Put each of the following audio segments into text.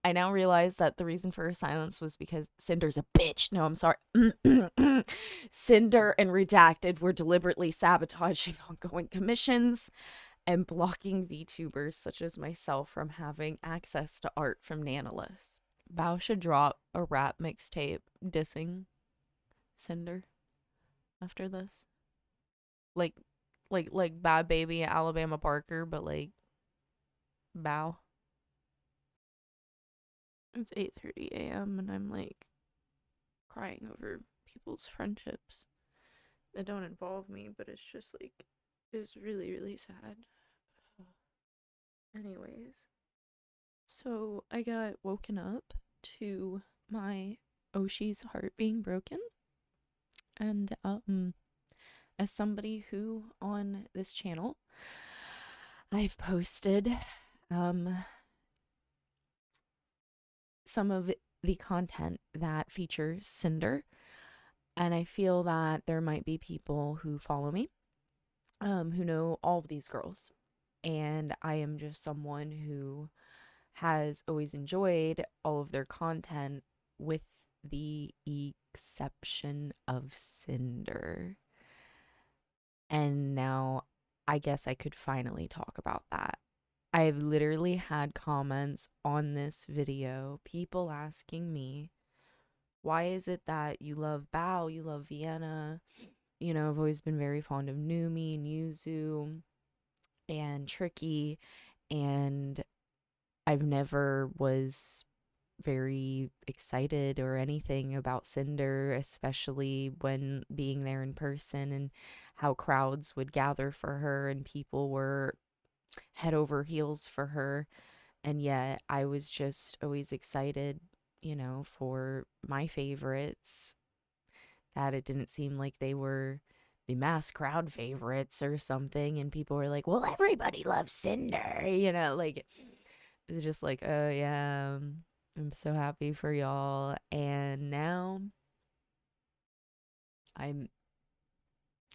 I now realize that the reason for her silence was because Cinder's a bitch. No, I'm sorry. Cinder and Redacted were deliberately sabotaging ongoing commissions and blocking VTubers such as myself from having access to art from Nanoless. Bao should drop a rap mixtape dissing Cinder after this. Like like Bad Baby Alabama Barker, but like Bao. It's 8:30 a.m. and I'm like crying over people's friendships that don't involve me, but it's just like it's really really sad. Anyways, so I got woken up to my Oshi's heart being broken, and as somebody who on this channel I've posted some of the content that features Cinder, and I feel that there might be people who follow me who know all of these girls, and I am just someone who has always enjoyed all of their content with the exception of Cinder. And now I guess I could finally talk about that. I've literally had comments on this video, people asking me, why is it that you love Bao, you love Vienna? You know, I've always been very fond of Numi and Yuzu and Tricky, and I've never was very excited or anything about Cinder, especially when being there in person and how crowds would gather for her and people were head over heels for her. And yet I was just always excited, you know, for my favorites, that it didn't seem like they were the mass crowd favorites or something. And people were like, well, everybody loves Cinder, you know, like it's just like, oh yeah, I'm so happy for y'all. And now I'm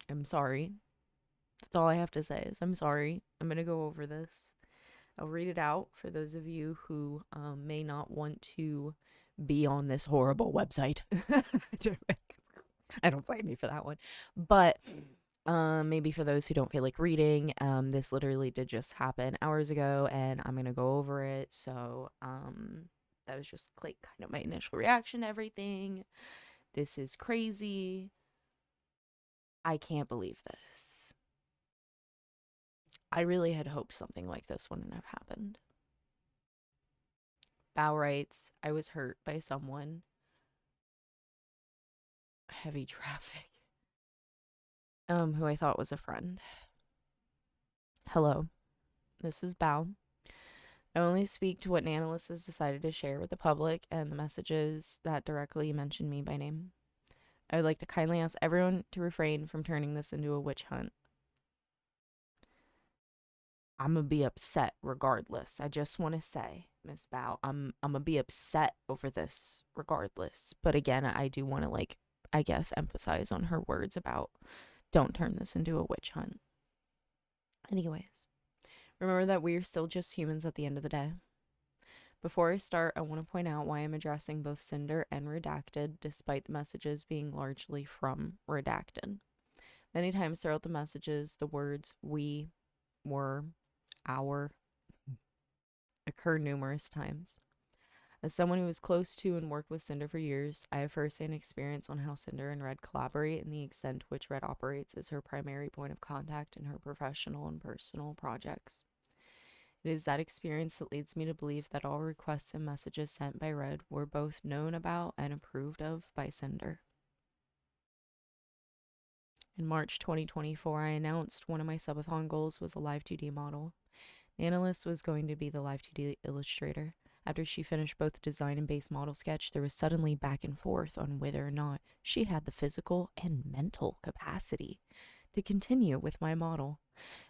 I'm sorry. That's all I have to say is I'm sorry. I'm gonna go over this. I'll read it out for those of you who may not want to be on this horrible website. I don't blame you for that one. But maybe for those who don't feel like reading, this literally did just happen hours ago and I'm gonna go over it. So that was just like kind of my initial reaction to everything. This is crazy. I can't believe this. I really had hoped something like this wouldn't have happened. Bao writes, I was hurt by someone. Heavy traffic. Who I thought was a friend. Hello, this is Bao. I only speak to what Nanoless has decided to share with the public and the messages that directly mention me by name. I would like to kindly ask everyone to refrain from turning this into a witch hunt. I'm gonna be upset regardless. I just want to say, Miss Bao, I'm gonna be upset over this regardless. But again, I do want to like, I guess, emphasize on her words about don't turn this into a witch hunt. Anyways, remember that we are still just humans at the end of the day. Before I start, I want to point out why I'm addressing both Cinder and Redacted, despite the messages being largely from Redacted. Many times throughout the messages, the words we, were, our occur numerous times. As someone who was close to and worked with Cinder for years, I have firsthand experience on how Cinder and Red collaborate and the extent to which Red operates as her primary point of contact in her professional and personal projects. It is that experience that leads me to believe that all requests and messages sent by Red were both known about and approved of by Cinder. In March 2024, I announced one of my subathon goals was a Live 2D model. Nanoless was going to be the Live 2D illustrator. After she finished both the design and base model sketch, there was suddenly back and forth on whether or not she had the physical and mental capacity to continue with my model.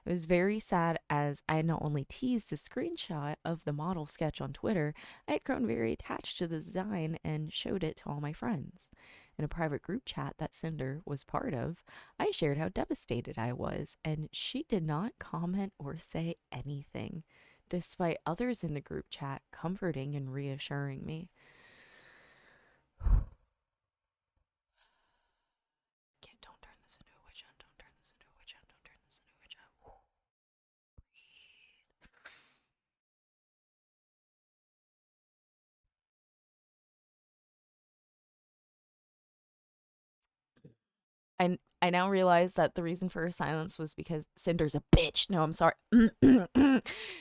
It was very sad as I had not only teased a screenshot of the model sketch on Twitter, I had grown very attached to the design and showed it to all my friends. In a private group chat that Cinder was part of, I shared how devastated I was, and she did not comment or say anything. despite others in the group chat comforting and reassuring me. Don't turn this into a witch hunt. Don't turn this into a witch hunt. Don't turn this into a witch hunt. I now realize that the reason for her silence was because Cinder's a bitch. No, I'm sorry.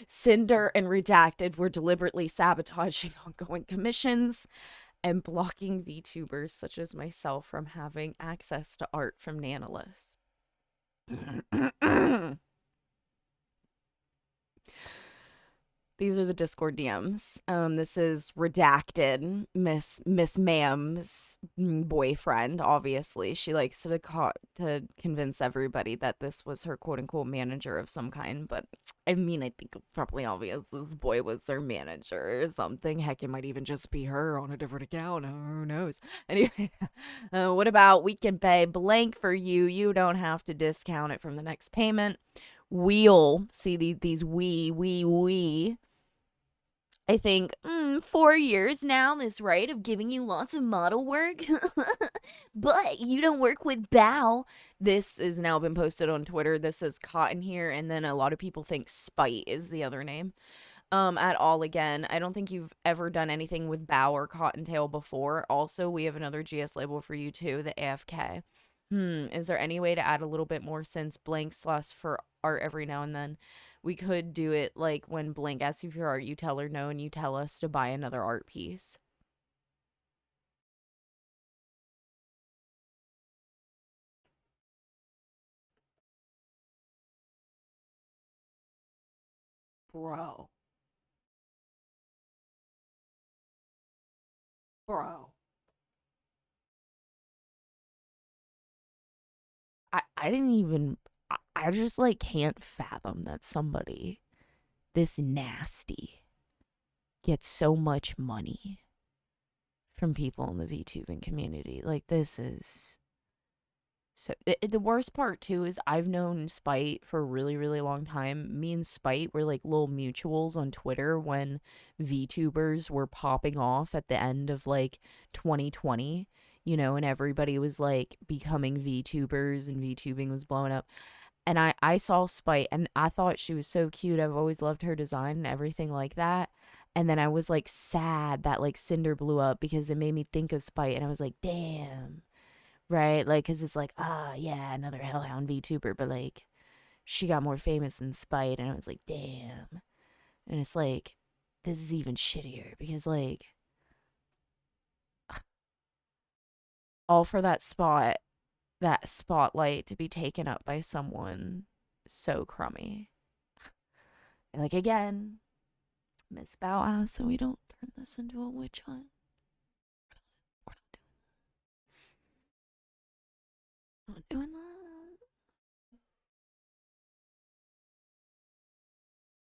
Cinder and Redacted were deliberately sabotaging ongoing commissions and blocking VTubers such as myself from having access to art from Nanoless. These are the Discord DMs. This is Redacted, Miss Ma'am's boyfriend. Obviously, she likes to convince everybody that this was her quote unquote manager of some kind. But I mean, I think it's probably obvious this boy was their manager or something. Heck, it might even just be her on a different account. Who knows? Anyway, what about we can pay blank for you? You don't have to discount it from the next payment. We'll see these we. I think 4 years now, this right of giving you lots of model work, but you don't work with Bao. This has now been posted on Twitter. This is Cotton here, and then a lot of people think Spite is the other name. At all again. I don't think you've ever done anything with Bao or Cottontail before. Also, we have another GS label for you too, the AFK. Is there any way to add a little bit more since blanks last for art every now and then? We could do it like when Blank asks you for your art, you tell her no and you tell us to buy another art piece. Bro. Bro. I didn't even, I just like can't fathom that somebody this nasty gets so much money from people in the VTubing community. Like, this is so. The worst part too is I've known Spite for a really, really long time. Me and Spite were like little mutuals on Twitter when VTubers were popping off at the end of like 2020, you know, and everybody was like becoming VTubers and VTubing was blowing up. And I saw Spite and I thought she was so cute. I've always loved her design and everything like that. And then I was like sad that like Cinder blew up because it made me think of Spite. And I was like, damn. Right? Like, because it's like, yeah, another Hellhound VTuber. But like, she got more famous than Spite. And I was like, damn. And it's like, this is even shittier because like, all for that spotlight to be taken up by someone so crummy. Like, again, Miss Bao asked so we don't turn this into a witch hunt. We're not doing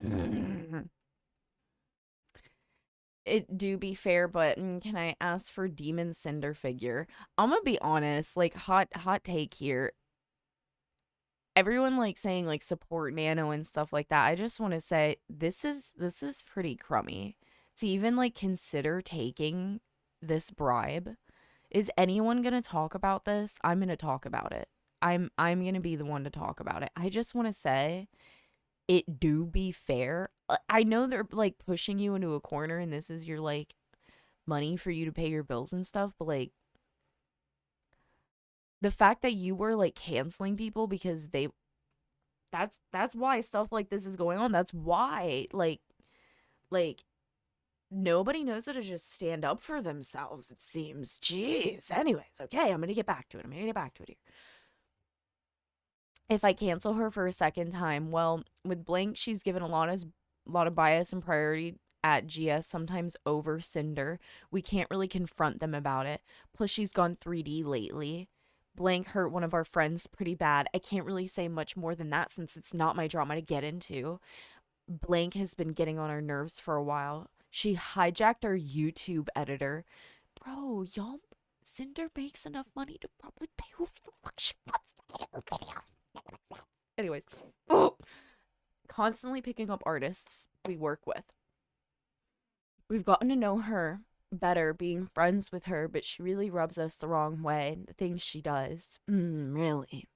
that. It do be fair, but can I ask for Demon Cinder figure? I'm gonna be honest, like hot take here. Everyone like saying like support Nano and stuff like that. I just want to say this is pretty crummy to even like consider taking this bribe. Is anyone gonna talk about this? I'm gonna talk about it. I'm gonna be the one to talk about it. I just want to say it do be fair. I know they're like pushing you into a corner and this is your like money for you to pay your bills and stuff, but like the fact that you were like canceling people because that's why stuff like this is going on. That's why like nobody knows how to just stand up for themselves, it seems. Jeez. Anyways, okay, I'm gonna get back to it. Here. If I cancel her for a second time, well, with Blank, she's given a lot of bias and priority at GS, sometimes over Cinder. We can't really confront them about it. Plus, she's gone 3D lately. Blank hurt one of our friends pretty bad. I can't really say much more than that since it's not my drama to get into. Blank has been getting on our nerves for a while. She hijacked our YouTube editor. Bro, y'all, Cinder makes enough money to probably pay who the fuck she wants to get videos. Anyways, oh, constantly picking up artists we work with. We've gotten to know her better being friends with her, but she really rubs us the wrong way. The things she does. Really.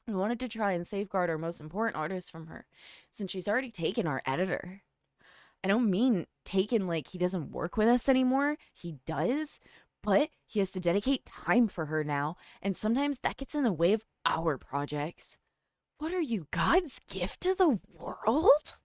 We wanted to try and safeguard our most important artist from her, since she's already taken our editor. I don't mean taken like he doesn't work with us anymore. He does, but he has to dedicate time for her now, and sometimes that gets in the way of our projects. What are you, God's gift to the world?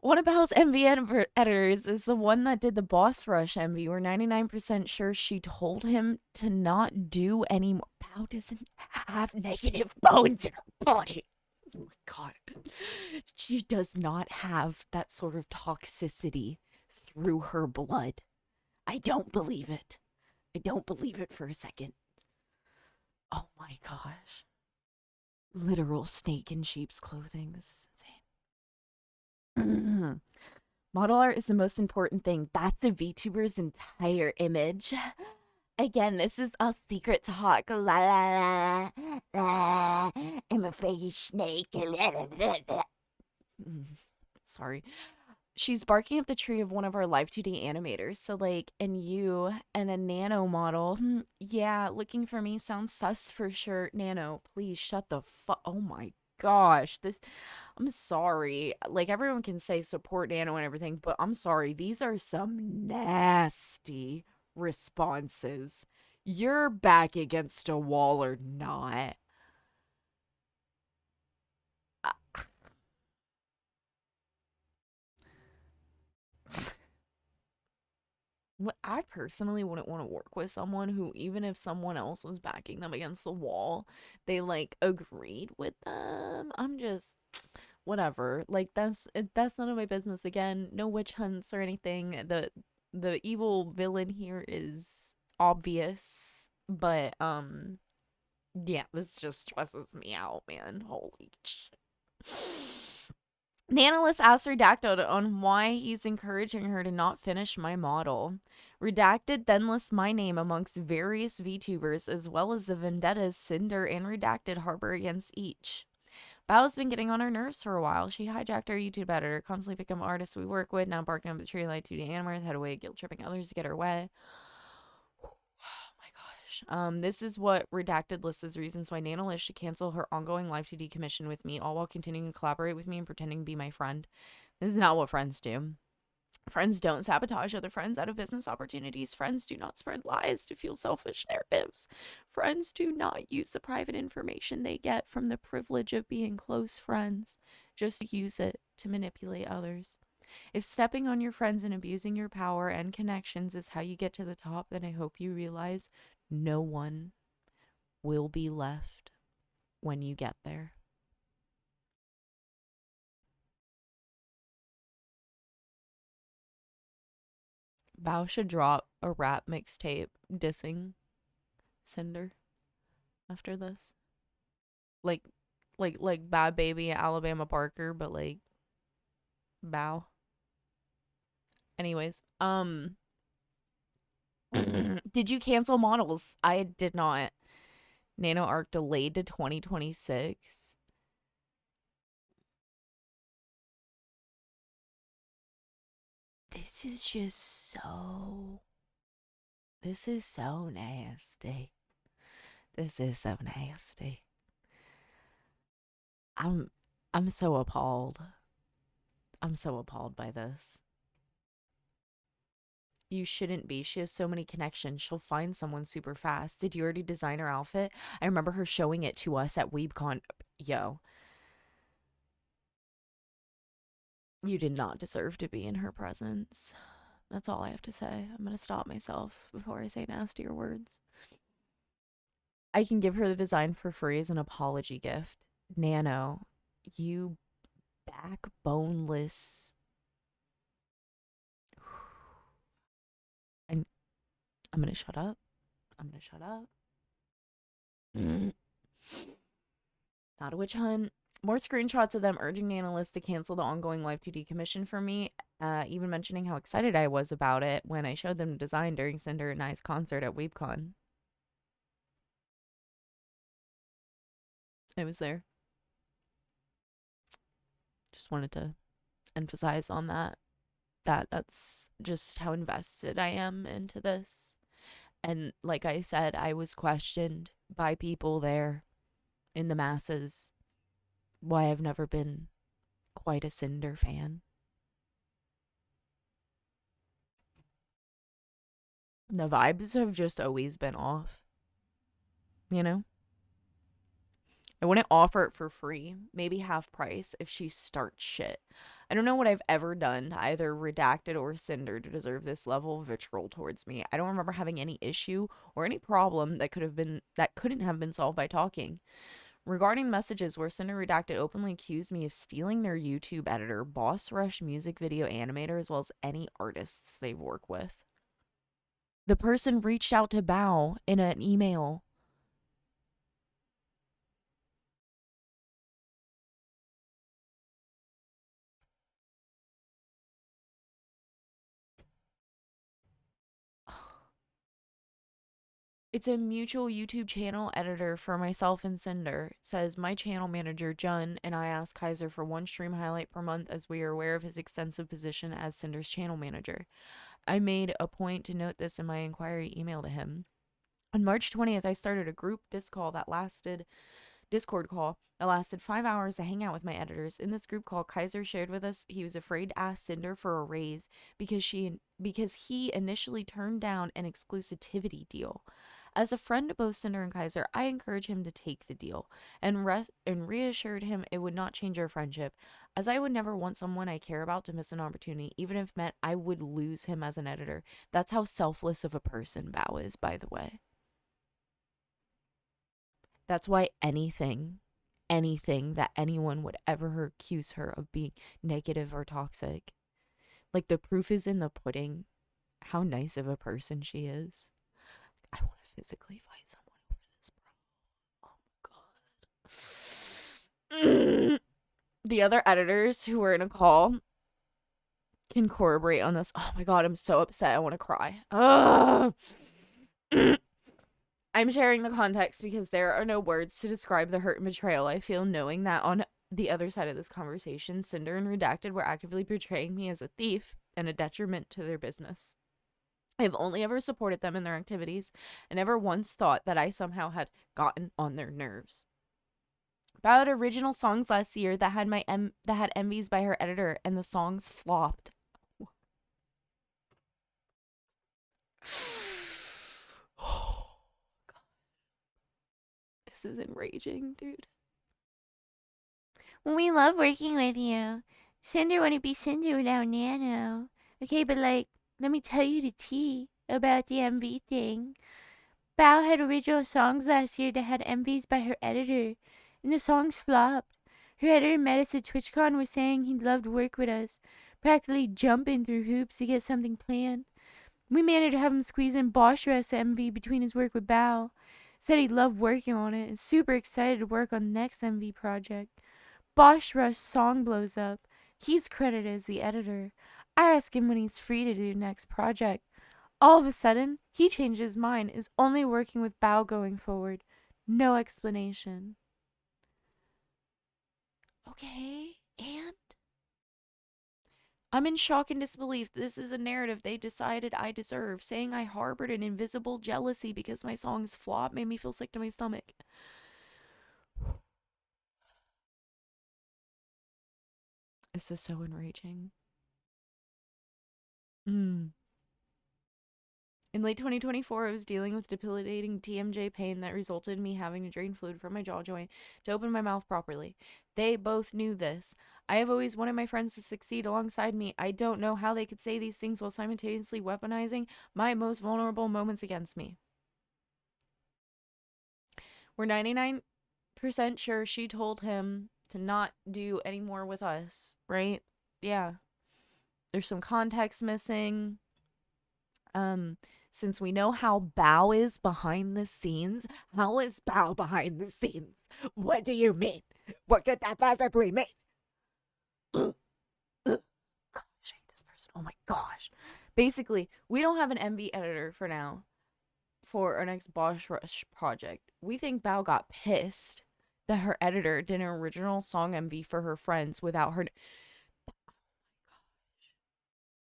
One of Bao's MV editors is the one that did the Boss Rush MV. We're 99% sure she told him to not do anymore. Bao doesn't have negative bones in her body. Oh my God. She does not have that sort of toxicity through her blood. I don't believe it. I don't believe it for a second. Oh my gosh. Literal snake in sheep's clothing. This is insane. Model art is the most important thing. That's a VTuber's entire image. Again, this is a secret talk. La la la la. I'm afraid you snake. Sorry. She's barking up the tree of one of our live 2D animators. So, like, and you and a nano model. Yeah, looking for me sounds sus for sure. Nano, please shut the fuck. Oh my gosh. I'm sorry. Like, everyone can say support nano and everything, but I'm sorry. These are some nasty responses. You're back against a wall or not. I personally wouldn't want to work with someone who, even if someone else was backing them against the wall, they like agreed with them. I'm just whatever. Like that's none of my business. Again, no witch hunts or anything. The evil villain here is obvious, but yeah, this just stresses me out, man. Holy shit. Nanoless asks Redacted on why he's encouraging her to not finish my model. Redacted then lists my name amongst various VTubers, as well as the vendettas Sinder and Redacted harbor against each. Bao's been getting on her nerves for a while. She hijacked our YouTube editor, constantly picking up artists we work with, now barking up the tree like 2D animators, had a way of guilt-tripping others to get her way. This is what Redacted lists as reasons why Nanoless should cancel her ongoing live 2D commission with me, all while continuing to collaborate with me and pretending to be my friend. This is not what friends do. Friends don't sabotage other friends out of business opportunities. Friends do not spread lies to fuel selfish narratives. Friends do not use the private information they get from the privilege of being close friends. Just use it to manipulate others. If stepping on your friends and abusing your power and connections is how you get to the top, then I hope you realize no one will be left when you get there. Bao should drop a rap mixtape dissing Sinder after this. Like Bad Baby Alabama Barker, but like Bao. Anyways, did you cancel models? I did not. Nano Arc delayed to 2026. This is just so... This is so nasty. This is so nasty. I'm so appalled. I'm so appalled by this. You shouldn't be. She has so many connections. She'll find someone super fast. Did you already design her outfit? I remember her showing it to us at WeebCon. Yo. You did not deserve to be in her presence. That's all I have to say. I'm gonna stop myself before I say nastier words. I can give her the design for free as an apology gift. Nano, you backboneless... I'm gonna shut up. I'm gonna shut up. Not a witch hunt. More screenshots of them urging Nanoless to cancel the ongoing Live 2D commission for me, even mentioning how excited I was about it when I showed them the design during Sinder and I's concert at WeebCon. I was there. Just wanted to emphasize on that. That's just how invested I am into this. And like I said, I was questioned by people there in the masses why I've never been quite a Sinder fan. The vibes have just always been off. You know? I wouldn't offer it for free, maybe half price if she starts shit. I don't know what I've ever done to either Redacted or Sinder to deserve this level of vitriol towards me. I don't remember having any issue or any problem that couldn't have been solved by talking. Regarding messages where Sinder Redacted openly accused me of stealing their YouTube editor, Boss Rush music video animator, as well as any artists they work with. The person reached out to Bao in an email. It's a mutual YouTube channel editor for myself and Sinder. It says, my channel manager, Jun, and I ask Kaiser for one stream highlight per month as we are aware of his extensive position as Sinder's channel manager. I made a point to note this in my inquiry email to him. On March 20th, I started a group Discord call that lasted 5 hours to hang out with my editors. In this group call, Kaiser shared with us he was afraid to ask Sinder for a raise because he initially turned down an exclusivity deal. As a friend to both Sinder and Kaiser, I encouraged him to take the deal and reassured him it would not change our friendship, as I would never want someone I care about to miss an opportunity, even if it meant I would lose him as an editor. That's how selfless of a person Bao is, by the way. That's why anything that anyone would ever accuse her of being negative or toxic, like, the proof is in the pudding how nice of a person she is. I want to physically fight someone over this, bro. Oh my god. The other editors who were in a call can corroborate on this. Oh my god, I'm so upset. I want to cry. I'm sharing the context because there are no words to describe the hurt and betrayal I feel knowing that on the other side of this conversation, Sinder and Redacted were actively portraying me as a thief and a detriment to their business. I have only ever supported them in their activities and never once thought that I somehow had gotten on their nerves. About original songs last year that had envies by her editor, and the songs flopped. This is enraging, dude. Well, we love working with you. Sinder wouldn't be Sinder without Nano. Okay, but like, let me tell you the tea about the MV thing. Bao had original songs last year that had envies by her editor, and the songs flopped. Her editor met us at TwitchCon was saying he'd love to work with us, practically jumping through hoops to get something planned. We managed to have him squeeze in Boschrest's MV between his work with Bao. Said he loved working on it and super excited to work on the next MV project. Boschrest's song blows up. He's credited as the editor. I ask him when he's free to do the next project. All of a sudden, he changed his mind, is only working with Bao going forward. No explanation. Okay, and? I'm in shock and disbelief. This is a narrative they decided I deserve. Saying I harbored an invisible jealousy because my songs flop made me feel sick to my stomach. This is so enraging. In late 2024, I was dealing with debilitating TMJ pain that resulted in me having to drain fluid from my jaw joint to open my mouth properly. They both knew this. I have always wanted my friends to succeed alongside me. I don't know how they could say these things while simultaneously weaponizing my most vulnerable moments against me. We're 99% sure she told him to not do any more with us, right? Yeah. There's some context missing. Since we know how Bao is behind the scenes, how is Bao behind the scenes? What do you mean? What could that possibly mean? Gosh, I hate this person. Oh my gosh. Basically, we don't have an MV editor for now for our next Bosch Rush project. We think Bao got pissed that her editor did an original song MV for her friends without her.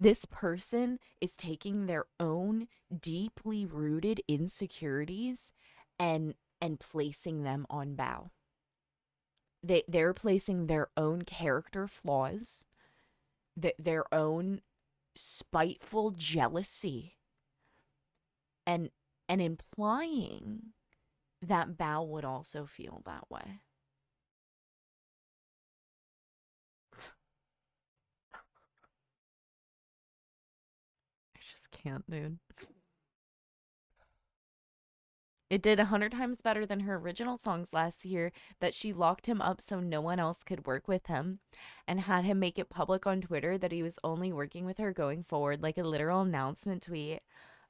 This person is taking their own deeply rooted insecurities and placing them on Bao. They're placing their own character flaws, their own spiteful jealousy, and implying that Bao would also feel that way. I just can't, dude. It did 100 times better than her original songs last year that she locked him up so no one else could work with him and had him make it public on Twitter that he was only working with her going forward, like a literal announcement tweet.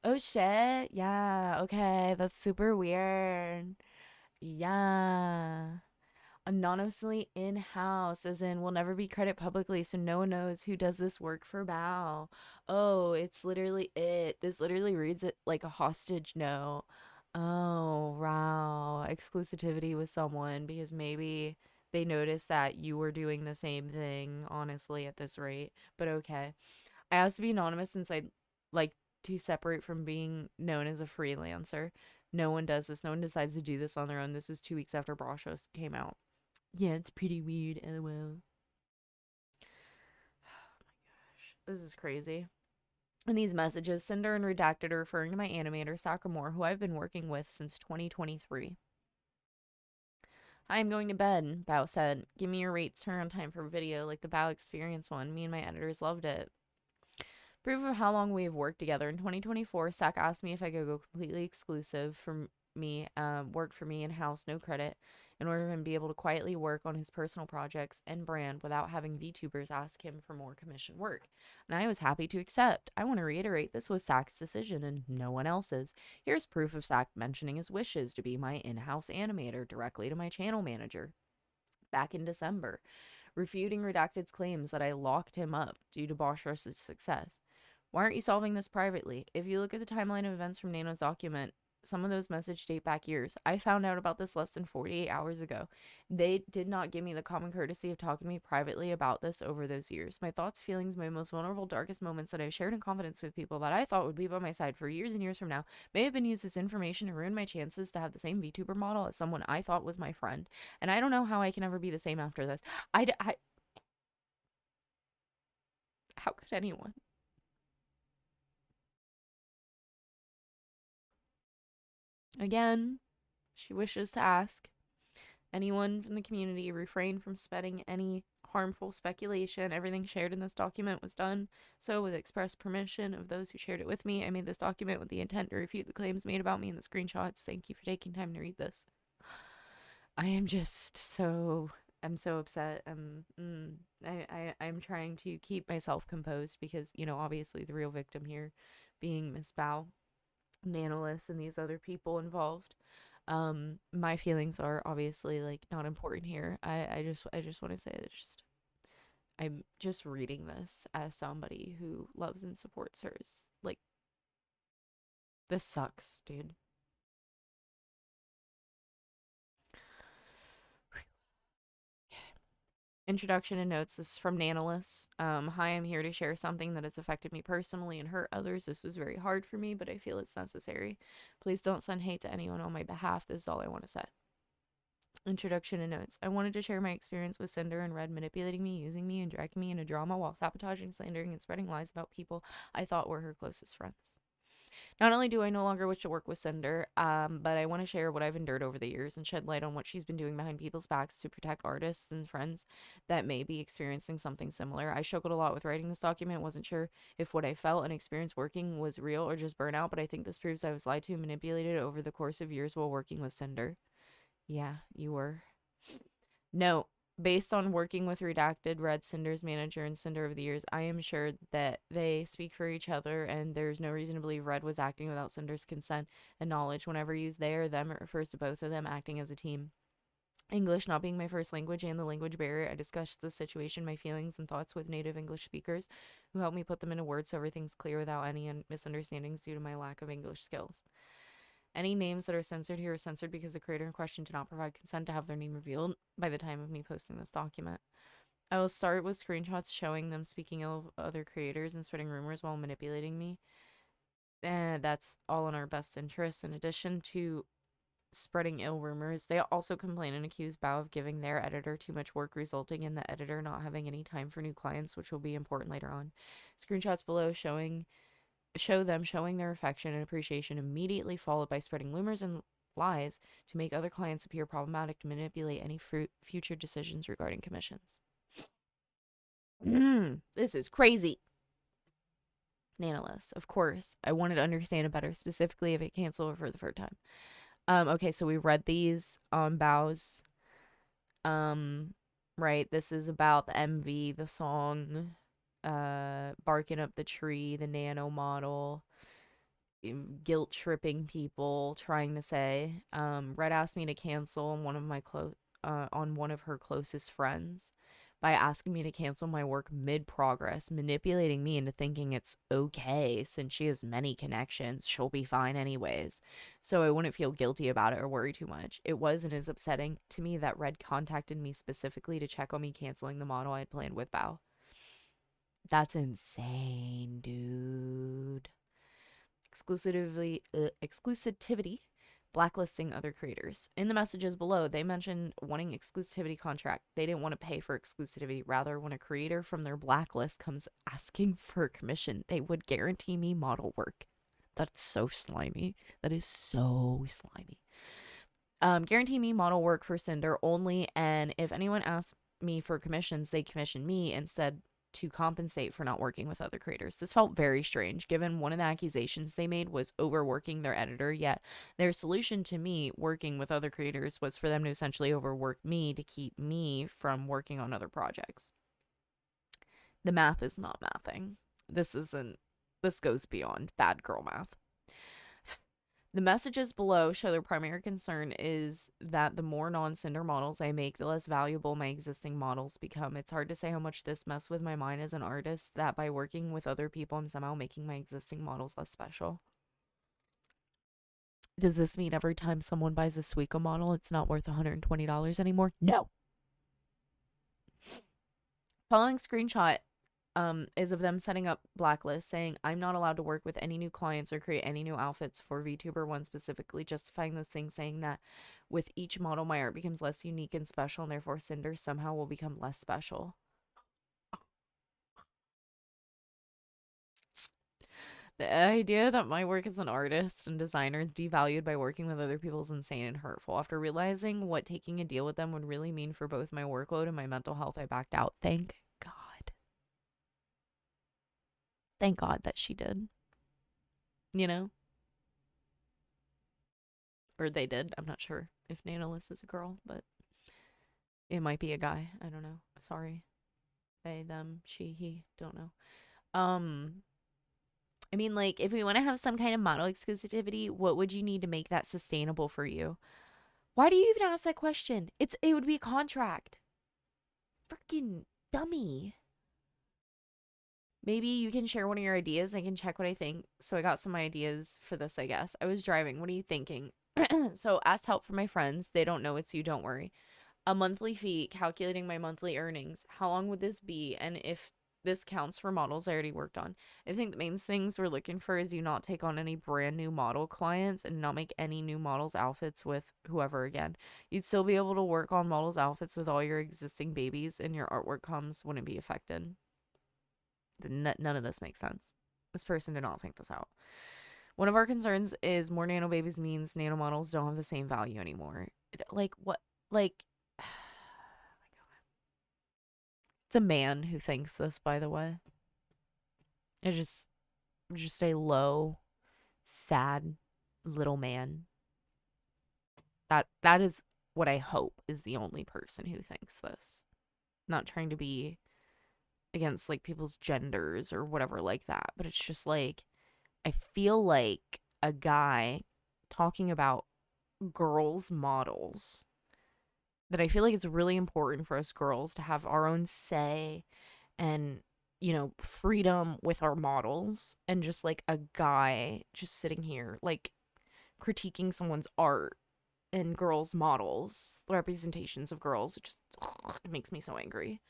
Oh shit. Yeah, okay. That's super weird. Yeah. Anonymously in-house, as in will never be credited publicly so no one knows who does this work for Bao. Oh, it's literally it. This literally reads it like a hostage note. Oh, wow. Exclusivity with someone because maybe they noticed that you were doing the same thing, honestly, at this rate. But okay. I asked to be anonymous since I like to separate from being known as a freelancer. No one does this. No one decides to do this on their own. This was 2 weeks after Brasha came out. Yeah, it's pretty weird, lol. This is crazy. In these messages, Cinder and Redacted are referring to my animator, Sakamore, who I've been working with since 2023. I am going to bed, Bao said. Give me your rates turnaround time for video like the Bao Experience one. Me and my editors loved it. Proof of how long we have worked together. In 2024, Sak asked me if I could go completely exclusive for me, work for me in-house, no credit, in order for him to be able to quietly work on his personal projects and brand without having VTubers ask him for more commission work. And I was happy to accept. I want to reiterate this was Sak's decision and no one else's. Here's proof of Sak mentioning his wishes to be my in-house animator directly to my channel manager. Back in December, refuting Redacted's claims that I locked him up due to Bosch's success. Why aren't you solving this privately? If you look at the timeline of events from Nano's document, some of those messages date back years. I found out about this less than 48 hours ago. They did not give me the common courtesy of talking to me privately about this over those years. My thoughts, feelings, my most vulnerable, darkest moments that I've shared in confidence with people that I thought would be by my side for years and years from now may have been used as information to ruin my chances to have the same VTuber model as someone I thought was my friend. And I don't know how I can ever be the same after this. How could anyone? Again, she wishes to ask anyone from the community refrain from spreading any harmful speculation. Everything shared in this document was done so with express permission of those who shared it with me. I made this document with the intent to refute the claims made about me in the screenshots. Thank you for taking time to read this. I am just so I'm so upset. I'm trying to keep myself composed because, you know, obviously the real victim here being Miss Bao, Nanoless, and these other people involved. My feelings are obviously like not important here. I just want to say that just I'm just reading this as somebody who loves and supports her. Like, this sucks, dude. Introduction and notes. This is from Nanoless. Hi, I'm here to share something that has affected me personally and hurt others. This was very hard for me, but I feel it's necessary. Please don't send hate to anyone on my behalf. This is all I want to say. Introduction and notes. I wanted to share my experience with Cinder and Red manipulating me, using me, and dragging me into drama while sabotaging, slandering, and spreading lies about people I thought were her closest friends. Not only do I no longer wish to work with Cinder, but I want to share what I've endured over the years and shed light on what she's been doing behind people's backs to protect artists and friends that may be experiencing something similar. I struggled a lot with writing this document, wasn't sure if what I felt and experienced working was real or just burnout, but I think this proves I was lied to and manipulated over the course of years while working with Cinder. Yeah, you were. No, based on working with Redacted, Red, Cinder's manager, and Cinder over the years, I am sure that they speak for each other, and there's no reason to believe Red was acting without Cinder's consent and knowledge. Whenever used they or them, it refers to both of them acting as a team. English not being my first language and the language barrier, I discussed the situation, my feelings, and thoughts with native English speakers who helped me put them into words so everything's clear without any misunderstandings due to my lack of English skills. Any names that are censored here are censored because the creator in question did not provide consent to have their name revealed by the time of me posting this document. I will start with screenshots showing them speaking ill of other creators and spreading rumors while manipulating me. And that's all in our best interest. In addition to spreading ill rumors, they also complain and accuse Bao of giving their editor too much work, resulting in the editor not having any time for new clients, which will be important later on. Screenshots below show them showing their affection and appreciation, immediately followed by spreading rumors and lies to make other clients appear problematic to manipulate any future decisions regarding commissions. This is crazy. Nanoless, of course. I wanted to understand it better, specifically if it canceled for the third time. Okay, so we read these on Bao's. Right, this is about the MV, the song, barking up the tree, the nano model, guilt tripping people, trying to say. Red asked me to cancel on on one of her closest friends by asking me to cancel my work mid-progress, manipulating me into thinking it's okay since she has many connections. She'll be fine anyways. So I wouldn't feel guilty about it or worry too much. It was and is upsetting to me that Red contacted me specifically to check on me canceling the model I had planned with Bao. That's insane, dude. Exclusivity, blacklisting other creators. In the messages below, they mentioned wanting exclusivity contract. They didn't want to pay for exclusivity. Rather, when a creator from their blacklist comes asking for a commission, they would guarantee me model work. That's so slimy. That is so slimy. Guarantee me model work for Sinder only, and if anyone asks me for commissions, they commission me instead to compensate for not working with other creators. This felt very strange, given one of the accusations they made was overworking their editor, yet their solution to me working with other creators was for them to essentially overwork me to keep me from working on other projects. The math is not mathing. This goes beyond bad girl math. The messages below show their primary concern is that the more non-Cinder models I make, the less valuable my existing models become. It's hard to say how much this messed with my mind as an artist, that by working with other people, I'm somehow making my existing models less special. Does this mean every time someone buys a Suica model, it's not worth $120 anymore? No. Following screenshot is of them setting up blacklists saying I'm not allowed to work with any new clients or create any new outfits for VTuber 1 specifically, justifying those things, saying that with each model my art becomes less unique and special, and therefore Cinder somehow will become less special. The idea that my work as an artist and designer is devalued by working with other people is insane and hurtful. After realizing what taking a deal with them would really mean for both my workload and my mental health, I backed out. Thank God. Thank God that she did. You know? Or they did. I'm not sure if Nanoless is a girl, but it might be a guy. I don't know. Sorry. They, them, she, he. Don't know. I mean, like, if we want to have some kind of model exclusivity, what would you need to make that sustainable for you? Why do you even ask that question? It would be a contract. Freaking dummy. Maybe you can share one of your ideas. I can check what I think. So I got some ideas for this, I guess. I was driving. What are you thinking? So asked help from my friends. They don't know it's you. Don't worry. A monthly fee, calculating my monthly earnings. How long would this be? And if this counts for models I already worked on. I think the main things we're looking for is you not take on any brand new model clients and not make any new models outfits with whoever again. You'd still be able to work on models outfits with all your existing babies, and your artwork wouldn't be affected. None of this makes sense. This person did not think this out. One of our concerns is more nano babies means nano models don't have the same value anymore. Like, what? Like, oh my God. It's a man who thinks this, by the way. It's just a low, sad little man. That is what I hope is the only person who thinks this. Not trying to be against like people's genders or whatever like that, but it's just like I feel like a guy talking about girls models, that I feel like it's really important for us girls to have our own say and, you know, freedom with our models, and just like a guy just sitting here like critiquing someone's art and girls' models, representations of girls. It just, it makes me so angry.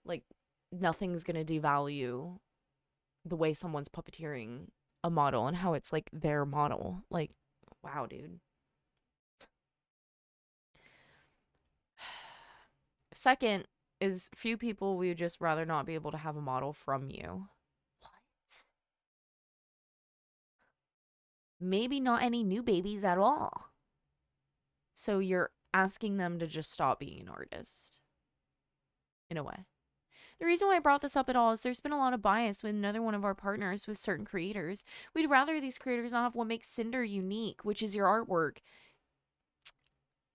Like, nothing's gonna devalue the way someone's puppeteering a model and how it's like their model. Like, wow, dude. Second is few people we would just rather not be able to have a model from you. What? Maybe not any new babies at all. So you're asking them to just stop being an artist, in a way. The reason why I brought this up at all is there's been a lot of bias with another one of our partners with certain creators. We'd rather these creators not have what makes Cinder unique, which is your artwork.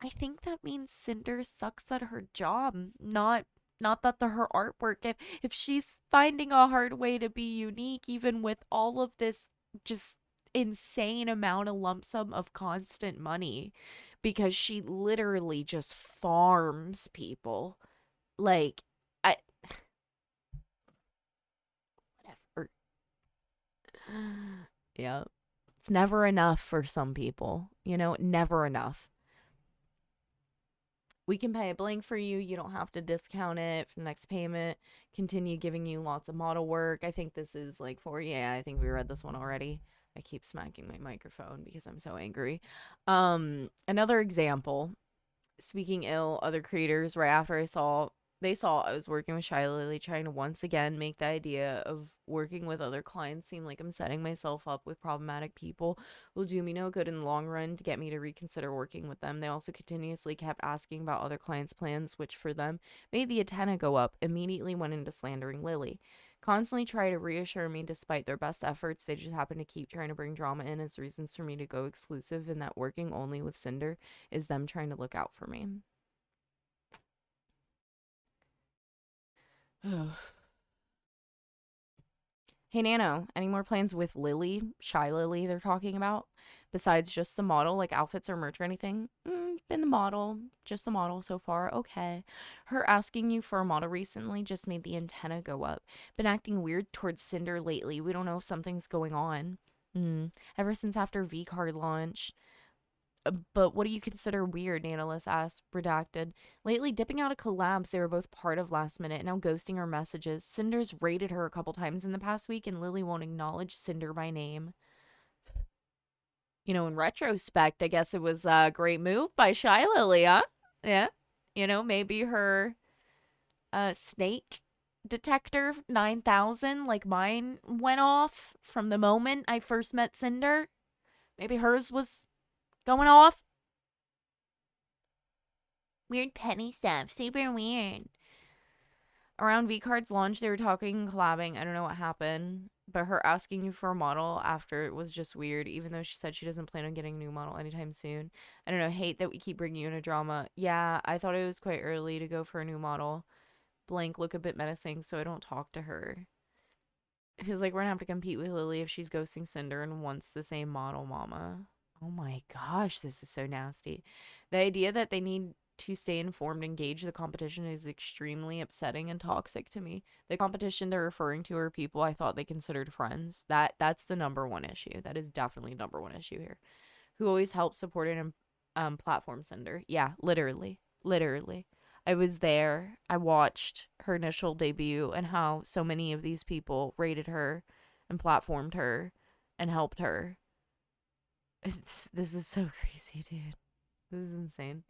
I think that means Cinder sucks at her job, not that her artwork. If she's finding a hard way to be unique, even with all of this just insane amount of lump sum of constant money, because she literally just farms people. Like, I whatever. Yeah. It's never enough for some people, you know, never enough. We can pay a blank for you. You don't have to discount it for the next payment. Continue giving you lots of model work. I think this is like yeah, I think we read this one already. I keep smacking my microphone because I'm so angry. Another example, speaking ill other creators right after they saw I was working with Shy Lily, trying to once again make the idea of working with other clients seem like I'm setting myself up with problematic people will do me no good in the long run to get me to reconsider working with them. They also continuously kept asking about other clients' plans, which for them made the antenna go up, immediately went into slandering Lily. Constantly try to reassure me despite their best efforts. They just happen to keep trying to bring drama in as reasons for me to go exclusive, and that working only with Cinder is them trying to look out for me. Hey, Nano, any more plans with Lily, Shy Lily, they're talking about? Besides just the model, like outfits or merch or anything? Been the model, just the model so far. Okay. Her asking you for a model recently just made the antenna go up. Been acting weird towards Cinder lately. We don't know if something's going on. Ever since after V card launch. But what do you consider weird? Nanoless asked, redacted. Lately, dipping out of collabs they were both part of last minute, now ghosting her messages. Cinder's raided her a couple times in the past week, and Lily won't acknowledge Cinder by name. You know, in retrospect, I guess it was a great move by Shy Lily, huh? Yeah. You know, maybe her snake detector 9000, like mine, went off from the moment I first met Cinder. Maybe hers was going off. Weird penny stuff. Super weird. Around V Card's launch, they were talking collabing. I don't know what happened. But her asking you for a model after it was just weird, even though she said she doesn't plan on getting a new model anytime soon. I don't know. Hate that we keep bringing you in a drama. Yeah, I thought it was quite early to go for a new model. Blank look a bit menacing, so I don't talk to her. It feels like we're gonna have to compete with Lily if she's ghosting Cinder and wants the same model mama. Oh my gosh, this is so nasty. The idea that they need to stay informed and gauge the competition is extremely upsetting and toxic to me. The competition they're referring to are people I thought they considered friends. That's the number one issue. That is definitely number one issue here. Who always helps support and platform Cinder. Yeah, literally. Literally. I was there. I watched her initial debut and how so many of these people rated her and platformed her and helped her. This is so crazy, dude. This is insane.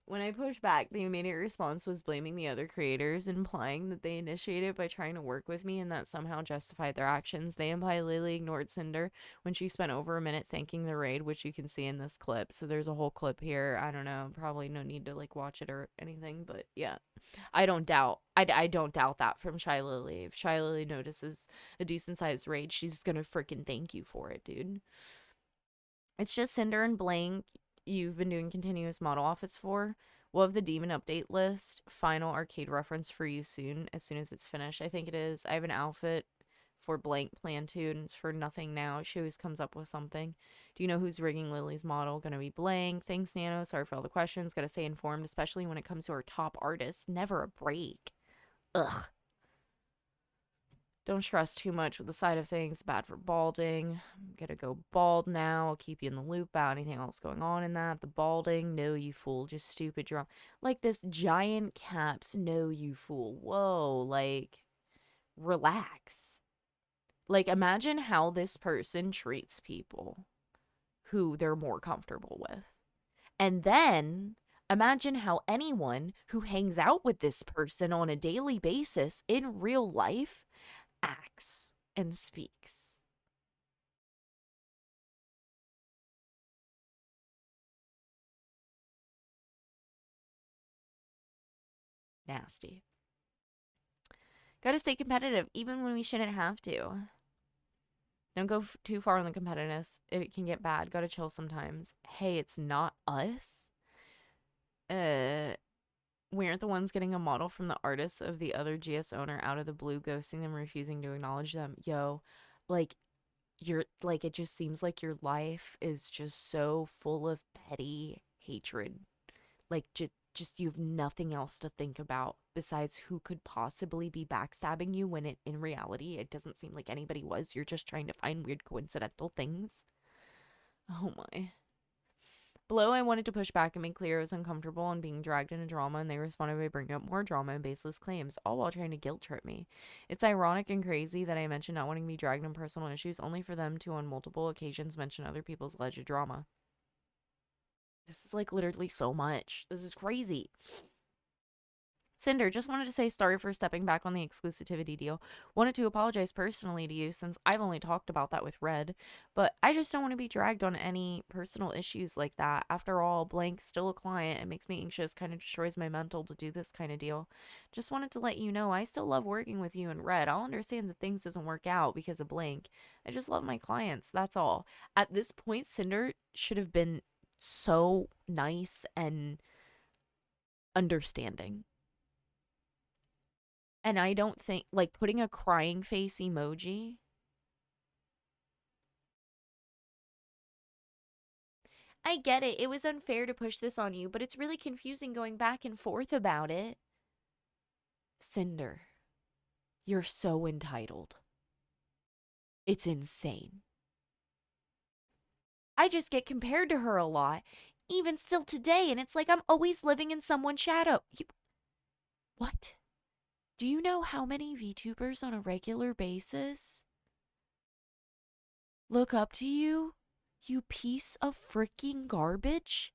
When I pushed back, the immediate response was blaming the other creators, implying that they initiated by trying to work with me and that somehow justified their actions. They imply Lily ignored Cinder when she spent over a minute thanking the raid, which you can see in this clip. So there's a whole clip here. I don't know. Probably no need to like watch it or anything, but yeah. I don't doubt. I don't doubt that from Shy Lily. If Shy Lily notices a decent sized raid, she's gonna freaking thank you for it, dude. It's just Cinder and Blank you've been doing continuous model outfits for. We'll have the demon update list, final arcade reference for you soon, as soon as it's finished. I think it is. I have an outfit for Blank plan too, and it's for nothing now. She always comes up with something. Do you know who's rigging Lily's model? Gonna be Blank. Thanks, Nano. Sorry for all the questions. Gotta stay informed, especially when it comes to our top artists. Never a break. Ugh. Don't stress too much with the side of things. Bad for balding. I'm gonna go bald now. I'll keep you in the loop about anything else going on in that. The balding, no, you fool. Just stupid drama. Like this giant caps, no, you fool. Whoa, like, relax. Like, imagine how this person treats people who they're more comfortable with. And then imagine how anyone who hangs out with this person on a daily basis in real life acts and speaks. Nasty. Gotta stay competitive even when we shouldn't have to. Don't go too far on the competitiveness. It can get bad. Gotta chill sometimes. Hey, it's not us. We aren't the ones getting a model from the artist of the other GS owner out of the blue, ghosting them, refusing to acknowledge them. Yo, like, you're like, it just seems like your life is just so full of petty hatred. Like, just you have nothing else to think about besides who could possibly be backstabbing you, when in reality it doesn't seem like anybody was. You're just trying to find weird coincidental things. Oh my. Below, I wanted to push back and make clear I was uncomfortable and being dragged into drama, and they responded by bringing up more drama and baseless claims, all while trying to guilt trip me. It's ironic and crazy that I mentioned not wanting to be dragged in personal issues, only for them to on multiple occasions mention other people's alleged drama. This is like literally so much. This is crazy. Sinder, just wanted to say sorry for stepping back on the exclusivity deal. Wanted to apologize personally to you since I've only talked about that with Red, but I just don't want to be dragged on any personal issues like that. After all, Blank's still a client. It makes me anxious, kind of destroys my mental to do this kind of deal. Just wanted to let you know I still love working with you and Red. I'll understand that things doesn't work out because of Blank. I just love my clients, that's all. At this point, Cinder should have been so nice and understanding. And I don't think, like, putting a crying face emoji. I get it. It was unfair to push this on you, but it's really confusing going back and forth about it. Cinder, you're so entitled. It's insane. I just get compared to her a lot, even still today, and it's like I'm always living in someone's shadow. What? Do you know how many VTubers on a regular basis look up to you? You piece of freaking garbage?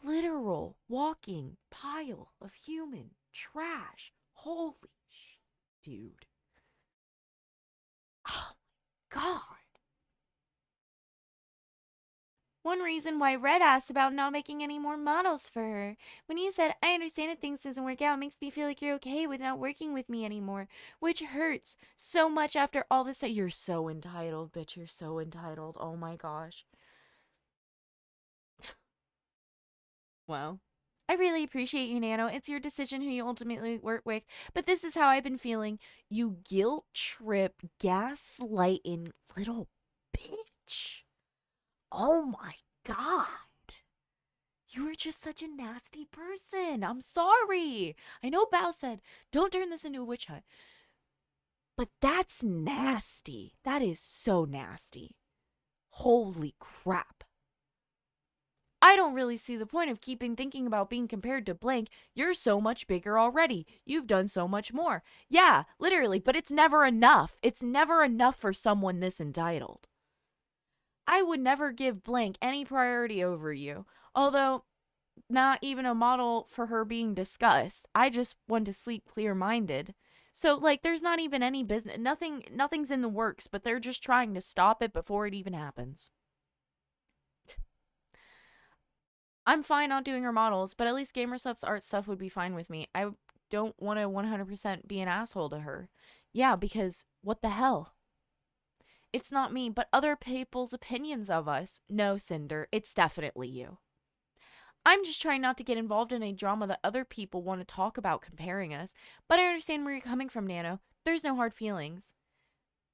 Literal walking pile of human trash. Holy shit, dude. Oh my god. One reason why Red asked about not making any more models for her. When you said, I understand if things doesn't work out, it makes me feel like you're okay with not working with me anymore. Which hurts so much after all this. You're so entitled, bitch. You're so entitled. Oh my gosh. Wow. I really appreciate you, Nano. It's your decision who you ultimately work with, but this is how I've been feeling. You guilt trip, gaslighting little bitch. Oh my god. You were just such a nasty person. I'm sorry. I know Bao said, don't turn this into a witch hunt. But that's nasty. That is so nasty. Holy crap. I don't really see the point of keeping thinking about being compared to Blank. You're so much bigger already. You've done so much more. Yeah, literally, but it's never enough. It's never enough for someone this entitled. I would never give Blank any priority over you. Although, not even a model for her being discussed. I just want to sleep clear-minded. So, like, there's not even any business. Nothing's in the works, but they're just trying to stop it before it even happens. I'm fine not doing her models, but at least GamerSup's art stuff would be fine with me. I don't want to 100% be an asshole to her. Yeah, because what the hell? It's not me, but other people's opinions of us. No, Cinder, it's definitely you. I'm just trying not to get involved in a drama that other people want to talk about comparing us, but I understand where you're coming from, Nano. There's no hard feelings.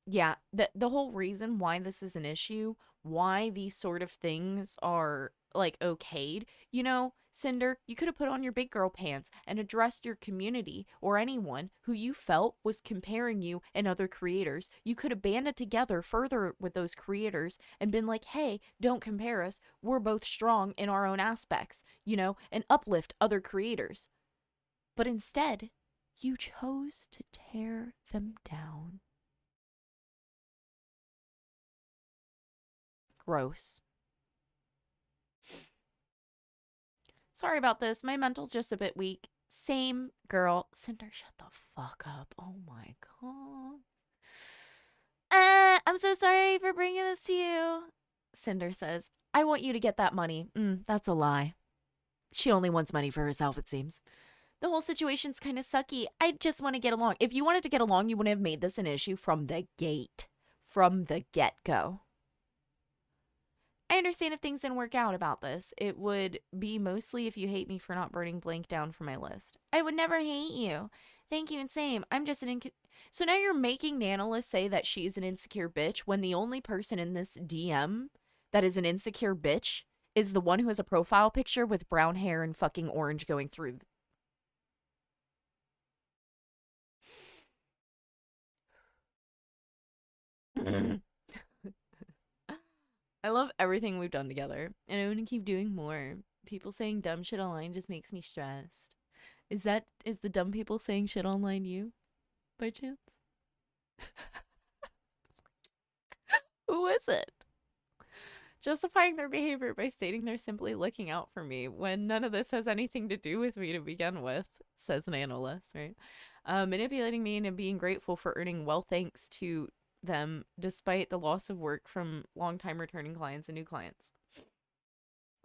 Yeah, the whole reason why this is an issue, why these sort of things are, like, okayed, you know, Cinder, you could have put on your big girl pants and addressed your community or anyone who you felt was comparing you and other creators. You could have banded together further with those creators and been like, hey, don't compare us. We're both strong in our own aspects, and uplift other creators. But instead, you chose to tear them down. Gross. Sorry about this. My mental's just a bit weak. Same girl. Cinder, shut the fuck up. Oh my god. I'm so sorry for bringing this to you. Cinder says, I want you to get that money. That's a lie. She only wants money for herself, it seems. The whole situation's kind of sucky. I just want to get along. If you wanted to get along, you wouldn't have made this an issue from the gate. From the get-go. I understand if things didn't work out about this. It would be mostly if you hate me for not burning blank down from my list. I would never hate you. Thank you and same. I'm just an So now you're making Nanoless say that she's an insecure bitch when the only person in this DM that is an insecure bitch is the one who has a profile picture with brown hair and fucking orange going through. I love everything we've done together, and I want to keep doing more. People saying dumb shit online just makes me stressed. Is the dumb people saying shit online you, by chance? Who is it? Justifying their behavior by stating they're simply looking out for me when none of this has anything to do with me to begin with, says Nanoless, right? Manipulating me into being grateful for earning well thanks to them despite the loss of work from long-time returning clients and new clients.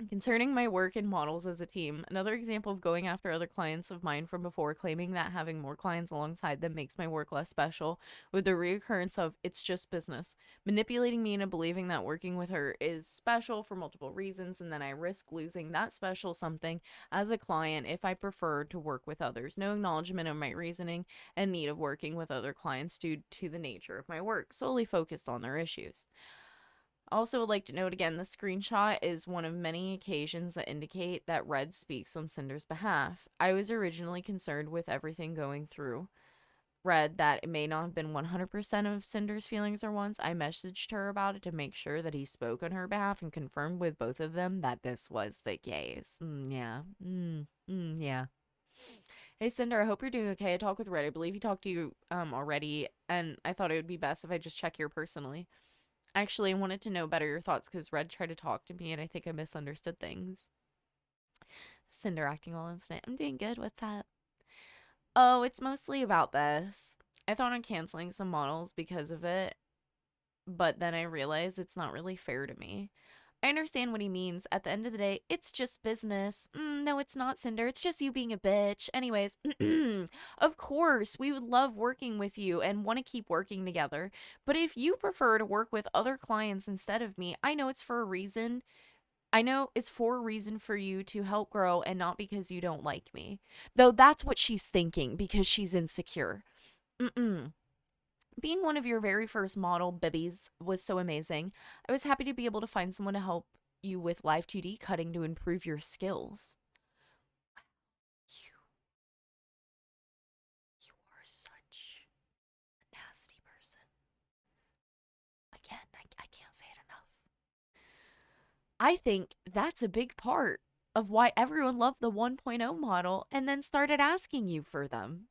Concerning my work and models as a team, another example of going after other clients of mine from before, claiming that having more clients alongside them makes my work less special, with the reoccurrence of it's just business, manipulating me into believing that working with her is special for multiple reasons, and then I risk losing that special something as a client if I prefer to work with others. No acknowledgement of my reasoning and need of working with other clients due to the nature of my work, solely focused on their issues. Also would like to note again, the screenshot is one of many occasions that indicate that Red speaks on Cinder's behalf. I was originally concerned with everything going through Red that it may not have been 100% of Cinder's feelings or wants. I messaged her about it to make sure that he spoke on her behalf and confirmed with both of them that this was the case. Yeah. Hey Cinder, I hope you're doing okay. I talked with Red. I believe he talked to you already, and I thought it would be best if I just check here personally. Actually, I wanted to know better your thoughts because Red tried to talk to me and I think I misunderstood things. Cinder acting all instant. I'm doing good. What's up? Oh, it's mostly about this. I thought on canceling some models because of it, but then I realized it's not really fair to me. I understand what he means. At the end of the day, it's just business. No, it's not, Cinder. It's just you being a bitch. Anyways, of course, we would love working with you and want to keep working together. But if you prefer to work with other clients instead of me, I know it's for a reason. I know it's for a reason for you to help grow and not because you don't like me. Though that's what she's thinking because she's insecure. Being one of your very first model bibbies was so amazing. I was happy to be able to find someone to help you with live 2D cutting to improve your skills. You are such a nasty person. Again, I can't say it enough. I think that's a big part of why everyone loved the 1.0 model and then started asking you for them.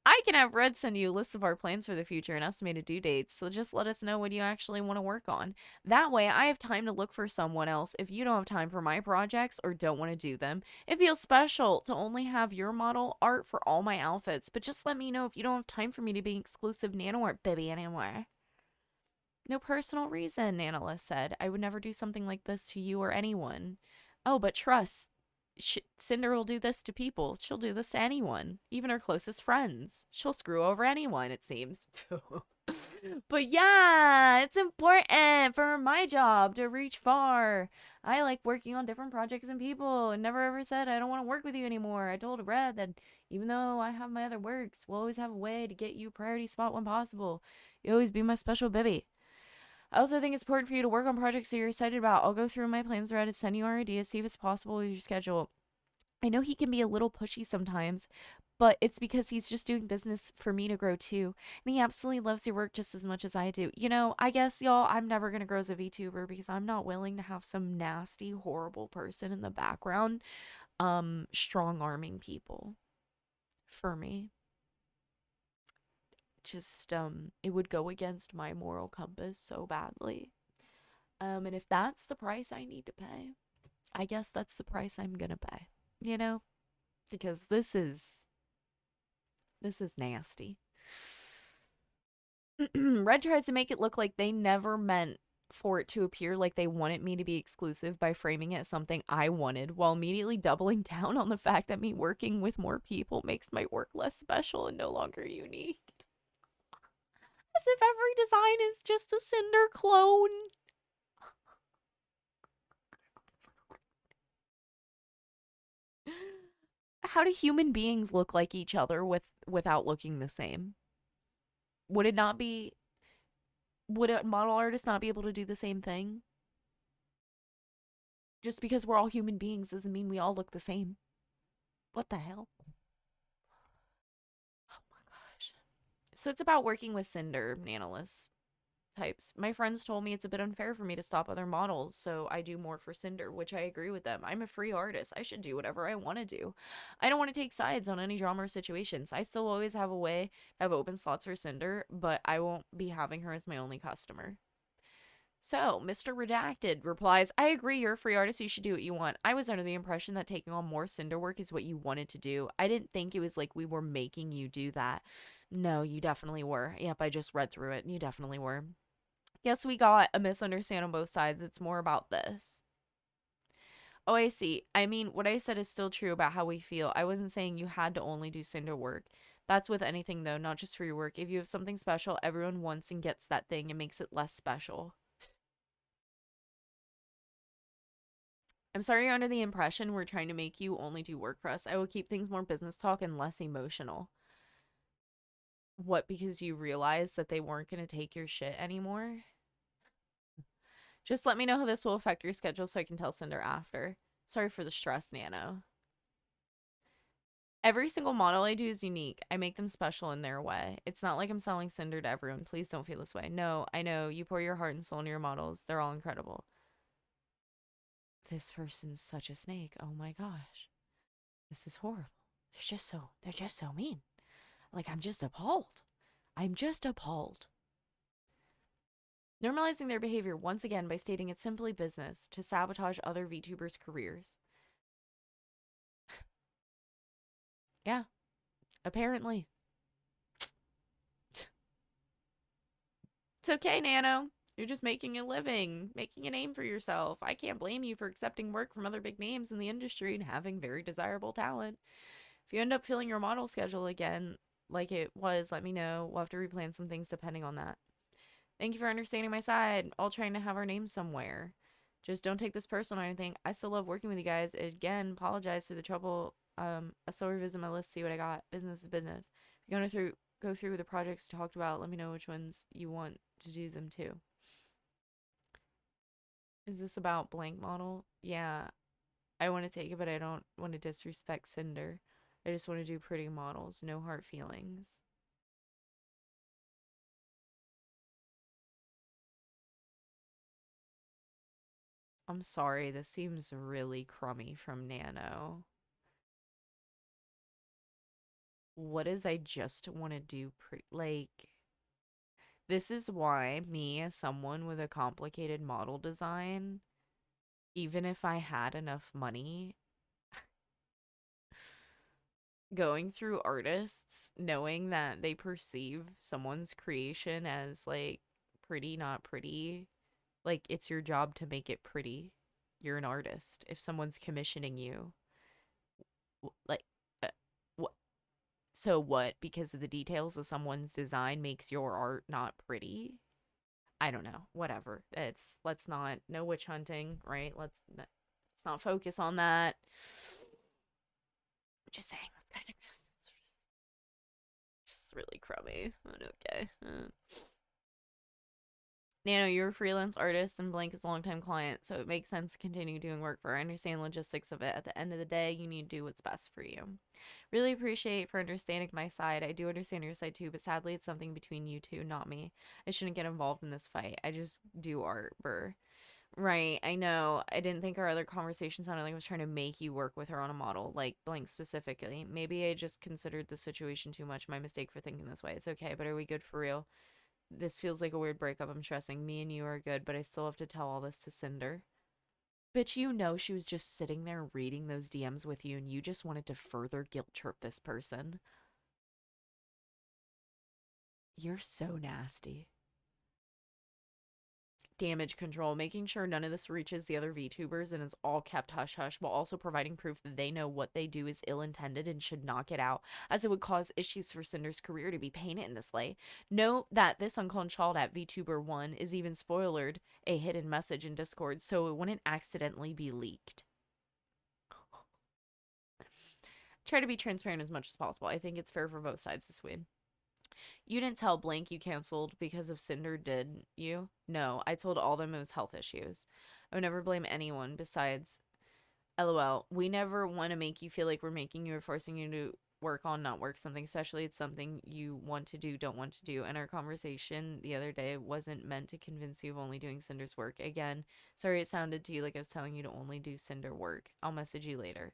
I can have Red send you a list of our plans for the future and estimated due dates, so just let us know what you actually want to work on. That way, I have time to look for someone else if you don't have time for my projects or don't want to do them. It feels special to only have your model art for all my outfits, but just let me know if you don't have time for me to be exclusive nano art bibby anymore. No personal reason, Nanoless said. I would never do something like this to you or anyone. Oh, but trust. Cinder will do this to people. She'll do this to anyone, even her closest friends. She'll screw over anyone, it seems. But yeah, it's important for my job to reach far. I like working on different projects and people, and never ever said I don't want to work with you anymore. I told Red that even though I have my other works, we'll always have a way to get you a priority spot when possible. You always be my special bibby. I also think it's important for you to work on projects that you're excited about. I'll go through my plans thread and send you our ideas, see if it's possible with your schedule. I know he can be a little pushy sometimes, but it's because he's just doing business for me to grow too. And he absolutely loves your work just as much as I do. You know, I guess, y'all, I'm never going to grow as a VTuber because I'm not willing to have some nasty, horrible person in the background strong arming people for me. Just it would go against my moral compass so badly. And if that's the price I need to pay, I guess that's the price I'm going to pay. You know? Because this is nasty. Red tries to make it look like they never meant for it to appear like they wanted me to be exclusive by framing it as something I wanted, while immediately doubling down on the fact that me working with more people makes my work less special and no longer unique. As if every design is just a Cinder clone. How do human beings look like each other without looking the same? Would it not be would a model artist not be able to do the same thing? Just because we're all human beings doesn't mean we all look the same. What the hell? Oh my gosh. So it's about working with Cinder Nanoless types. My friends told me it's a bit unfair for me to stop other models, so I do more for Cinder, which I agree with them. I'm a free artist. I should do whatever I want to do. I don't want to take sides on any drama or situations. I still always have a way to have open slots for Cinder, but I won't be having her as my only customer. So, Mr. Redacted replies, I agree, you're a free artist, you should do what you want. I was under the impression that taking on more Cinder work is what you wanted to do. I didn't think it was like we were making you do that. No, you definitely were. Yep, I just read through it. You definitely were. Guess we got a misunderstanding on both sides. It's more about this. Oh, I see. I mean, what I said is still true about how we feel. I wasn't saying you had to only do Cinder work. That's with anything, though, not just for your work. If you have something special, everyone wants and gets that thing. It makes it less special. I'm sorry you're under the impression we're trying to make you only do WordPress. I will keep things more business talk and less emotional. What, because you realized that they weren't going to take your shit anymore? Just let me know how this will affect your schedule so I can tell Cinder after. Sorry for the stress, Nano. Every single model I do is unique. I make them special in their way. It's not like I'm selling Cinder to everyone. Please don't feel this way. No, I know. You pour your heart and soul into your models. They're all incredible. This person's such a snake. Oh my gosh. This is horrible. They're just so mean. Like, I'm just appalled. I'm just appalled. Normalizing their behavior once again by stating it's simply business to sabotage other VTubers' careers. Yeah, apparently. It's okay, Nano. You're just making a living, making a name for yourself. I can't blame you for accepting work from other big names in the industry and having very desirable talent. If you end up filling your model schedule again like it was, let me know. We'll have to replan some things depending on that. Thank you for understanding my side. All trying to have our names somewhere. Just don't take this personal or anything. I still love working with you guys. Again, apologize for the trouble. I still revisit my list, see what I got. Business is business. If you're going to go through with the projects talked about, let me know which ones you want to do them too. Is this about blank model? Yeah, I want to take it, but I don't want to disrespect Cinder. I just want to do pretty models, no hard feelings. I'm sorry, this seems really crummy from Nano. What is I just want to do pretty, like, this is why me as someone with a complicated model design, even if I had enough money, going through artists, knowing that they perceive someone's creation as like pretty, not pretty, like it's your job to make it pretty. You're an artist. If someone's commissioning you, like, uh, what? So what? Because of the details of someone's design makes your art not pretty? I don't know. Whatever. Let's not no witch hunting, right? Let's not focus on that. Just saying, that's kind of just really crummy. But okay. Nano, you're a freelance artist and Blank is a longtime client, so it makes sense to continue doing work for her. I understand logistics of it. At the end of the day, you need to do what's best for you. Really appreciate for understanding my side. I do understand your side too, but sadly it's something between you two, not me. I shouldn't get involved in this fight. I just do art, Burr. Right, I know. I didn't think our other conversation sounded like I was trying to make you work with her on a model, like Blank specifically. Maybe I just considered the situation too much. My mistake for thinking this way. It's okay, but are we good for real? This feels like a weird breakup. I'm stressing. Me and you are good, but I still have to tell all this to Cinder. Bitch, you know she was just sitting there reading those DMs with you and you just wanted to further guilt trip this person. You're so nasty. Damage control, making sure none of this reaches the other VTubers and is all kept hush-hush, while also providing proof that they know what they do is ill-intended and should not get out, as it would cause issues for Cinder's career to be painted in this light. Note that this uncloned child at VTuber1 is even spoilered a hidden message in Discord, so it wouldn't accidentally be leaked. Try to be transparent as much as possible. I think it's fair for both sides this way. You didn't tell Blank you canceled because of Cinder, did you? No, I told all them it was health issues. I would never blame anyone besides. LOL. We never want to make you feel like we're making you or forcing you to work on not work something, especially it's something you want to do, don't want to do. And our conversation the other day wasn't meant to convince you of only doing Cinder's work. Again, sorry it sounded to you like I was telling you to only do Cinder work. I'll message you later.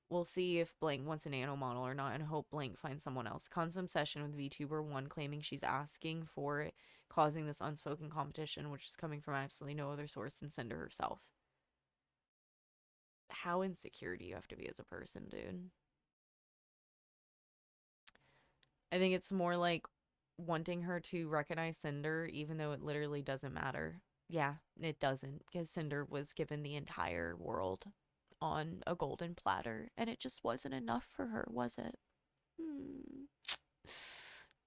We'll see if Blank wants a nano model or not and hope Blank finds someone else. Consum session with VTuber1 claiming she's asking for it, causing this unspoken competition, which is coming from absolutely no other source than Cinder herself. How insecure do you have to be as a person, dude? I think it's more like wanting her to recognize Cinder, even though it literally doesn't matter. Yeah, it doesn't, because Cinder was given the entire world on a golden platter, and it just wasn't enough for her, was it?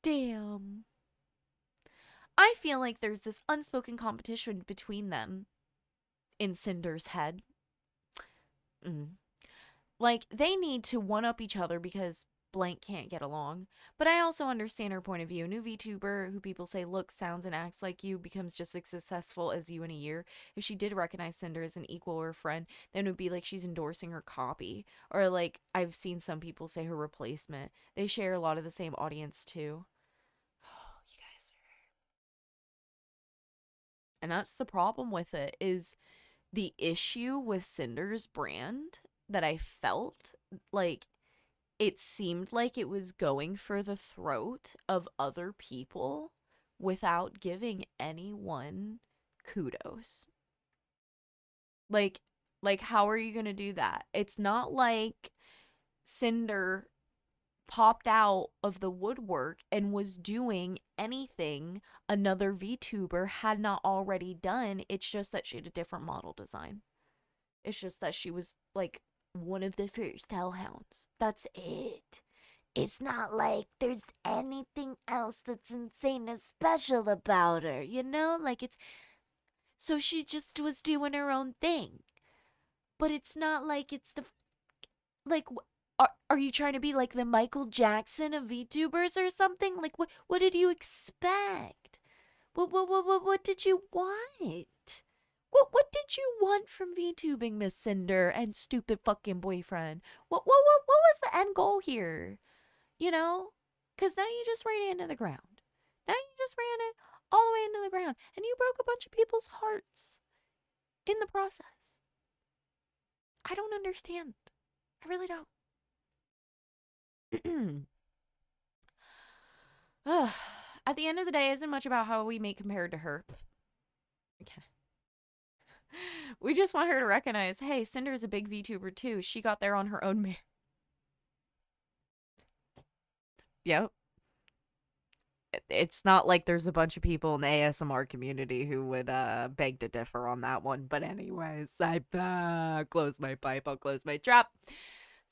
Damn. I feel like there's this unspoken competition between them in Cinder's head. Like, they need to one-up each other because Blank can't get along. But I also understand her point of view. A new VTuber who people say looks, sounds, and acts like you becomes just as successful as you in a year. If she did recognize Cinder as an equal or a friend, then it would be like she's endorsing her copy. Or like I've seen some people say her replacement. They share a lot of the same audience too. Oh, you guys are... And that's the problem with it, is the issue with Cinder's brand that I felt like it seemed like it was going for the throat of other people without giving anyone kudos. Like how are you going to do that? It's not like Cinder popped out of the woodwork and was doing anything another VTuber had not already done. It's just that she had a different model design. It's just that she was like one of the first hellhounds. That's it. It's not like there's anything else that's insane or special about her, you know? Like it's... So she just was doing her own thing. But it's not like it's the... Like, are you trying to be like the Michael Jackson of VTubers or something? Like, what did you expect? What did you want? What did you want from VTubing, Miss Cinder and stupid fucking boyfriend? What was the end goal here? You know? Because now you just ran it into the ground. Now you just ran it all the way into the ground. And you broke a bunch of people's hearts in the process. I don't understand. I really don't. At the end of the day, it isn't much about how we may compare to her. Okay. We just want her to recognize, hey, Cinder is a big VTuber too. She got there on her own. Yep. It's not like there's a bunch of people in the ASMR community who would beg to differ on that one. But anyways, I close my pipe. I'll close my trap.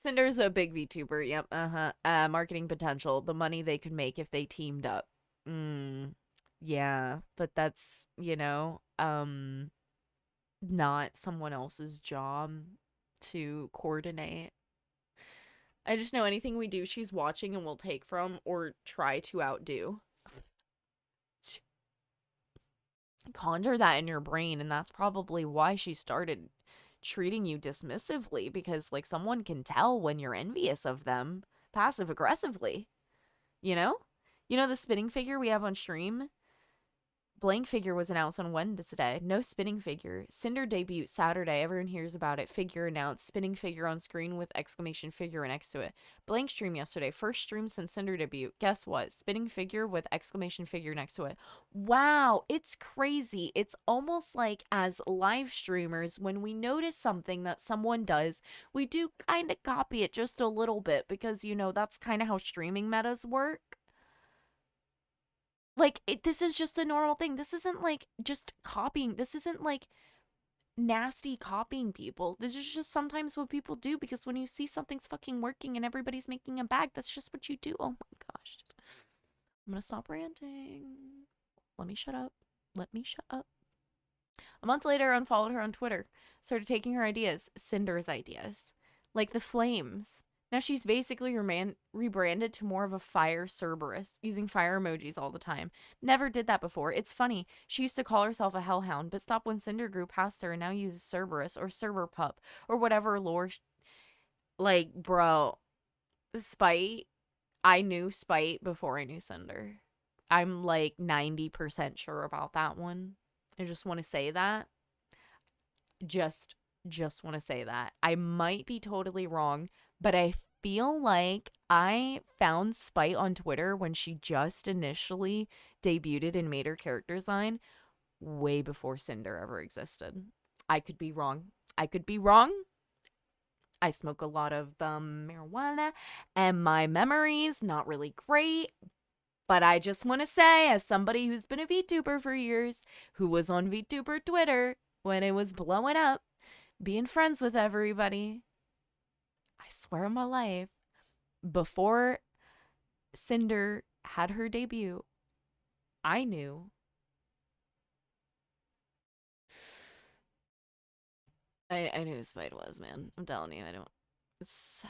Cinder's a big VTuber. Yep. Marketing potential. The money they could make if they teamed up. Yeah, but that's, not someone else's job to coordinate. I just know anything we do, she's watching and will take from or try to outdo. conjure that in your brain, and that's probably why she started treating you dismissively, because like someone can tell when you're envious of them passive aggressively, you know? You know the spinning figure we have on stream? Blank figure was announced on Wednesday. No spinning figure. Sinder debut Saturday. Everyone hears about it. Figure announced. Spinning figure on screen with exclamation figure next to it. Blank stream yesterday. First stream since Sinder debut. Guess what? Spinning figure with exclamation figure next to it. Wow, it's crazy. It's almost like as live streamers, when we notice something that someone does, we do kind of copy it just a little bit, because, you know, that's kind of how streaming metas work. Like, this is just a normal thing. This isn't like just copying. This isn't like nasty copying people. This is just sometimes what people do, because when you see something's fucking working and everybody's making a bag, that's just what you do. Oh my gosh. I'm gonna stop ranting. Let me shut up. Let me shut up. A month later, I unfollowed her on Twitter. Started taking her ideas. Cinder's ideas. Like the flames. Now she's basically rebranded to more of a fire Cerberus, using fire emojis all the time. Never did that before. It's funny. She used to call herself a hellhound, but stopped when Cinder grew past her and now uses Cerberus or Cerberpup or whatever lore. Like, bro, Spite. I knew Spite before I knew Cinder. I'm like 90% sure about that one. I just want to say that. Just want to say that. I might be totally wrong, but I feel like I found Spite on Twitter when she just initially debuted and made her character design, way before Cinder ever existed. I could be wrong. I could be wrong. I smoke a lot of marijuana, and my memory's not really great. But I just want to say, as somebody who's been a VTuber for years, who was on VTuber Twitter when it was blowing up, being friends with everybody, I swear on my life, before Cinder had her debut, I knew. I knew who Spide was, man. I'm telling you, I don't. It's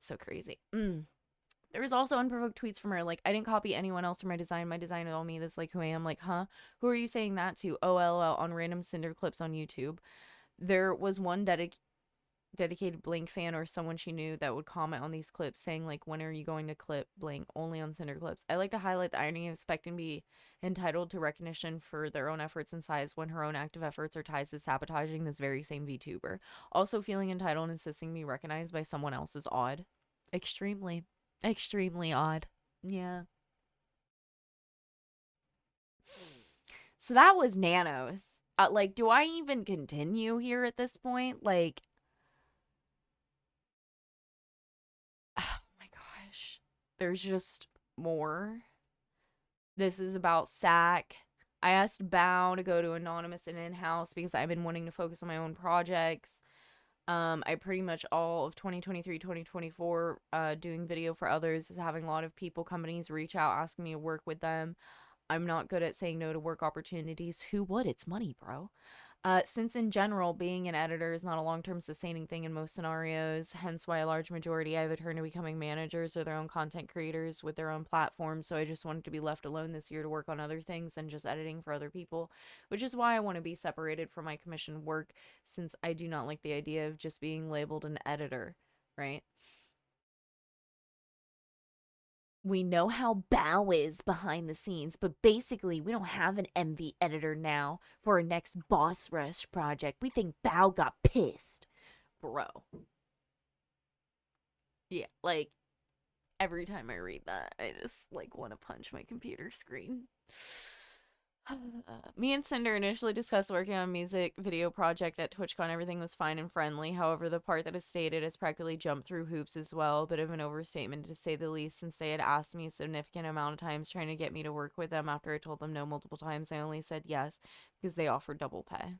so crazy. There was also unprovoked tweets from her, like, I didn't copy anyone else for my design. My design is all me. This is like who I am. Like, huh? Who are you saying that to? OLL on random Cinder clips on YouTube. There was one dedicated Blink fan or someone she knew that would comment on these clips saying, like, when are you going to clip Blink only on Cinder clips? I like to highlight the irony of expecting to be entitled to recognition for their own efforts and size when her own active efforts are ties to sabotaging this very same VTuber. Also feeling entitled and insisting to be recognized by someone else is odd. Extremely odd. Yeah. So that was Nanos. Like, do I even continue here at this point? Like, oh my gosh. There's just more. This is about SAC. I asked Bao to go to Anonymous and in-house because I've been wanting to focus on my own projects. I pretty much all of 2023, 2024, doing video for others, is having a lot of people, companies reach out asking me to work with them. I'm not good at saying no to work opportunities. Who would? It's money, bro. Since in general, being an editor is not a long-term sustaining thing in most scenarios, hence why a large majority either turn to becoming managers or their own content creators with their own platforms. So I just wanted to be left alone this year to work on other things than just editing for other people, which is why I want to be separated from my commissioned work, since I do not like the idea of just being labeled an editor, right? We know how Bao is behind the scenes, but basically, we don't have an MV editor now for our next Boss Rush project. We think Bao got pissed. Bro. Yeah, like, every time I read that, I just, like, want to punch my computer screen. Me and Cinder initially discussed working on a music video project at TwitchCon. Everything was fine and friendly. However, the part that is stated has practically jumped through hoops as well. A bit of an overstatement to say the least, since they had asked me a significant amount of times trying to get me to work with them. After I told them no multiple times, I only said yes because they offered double pay.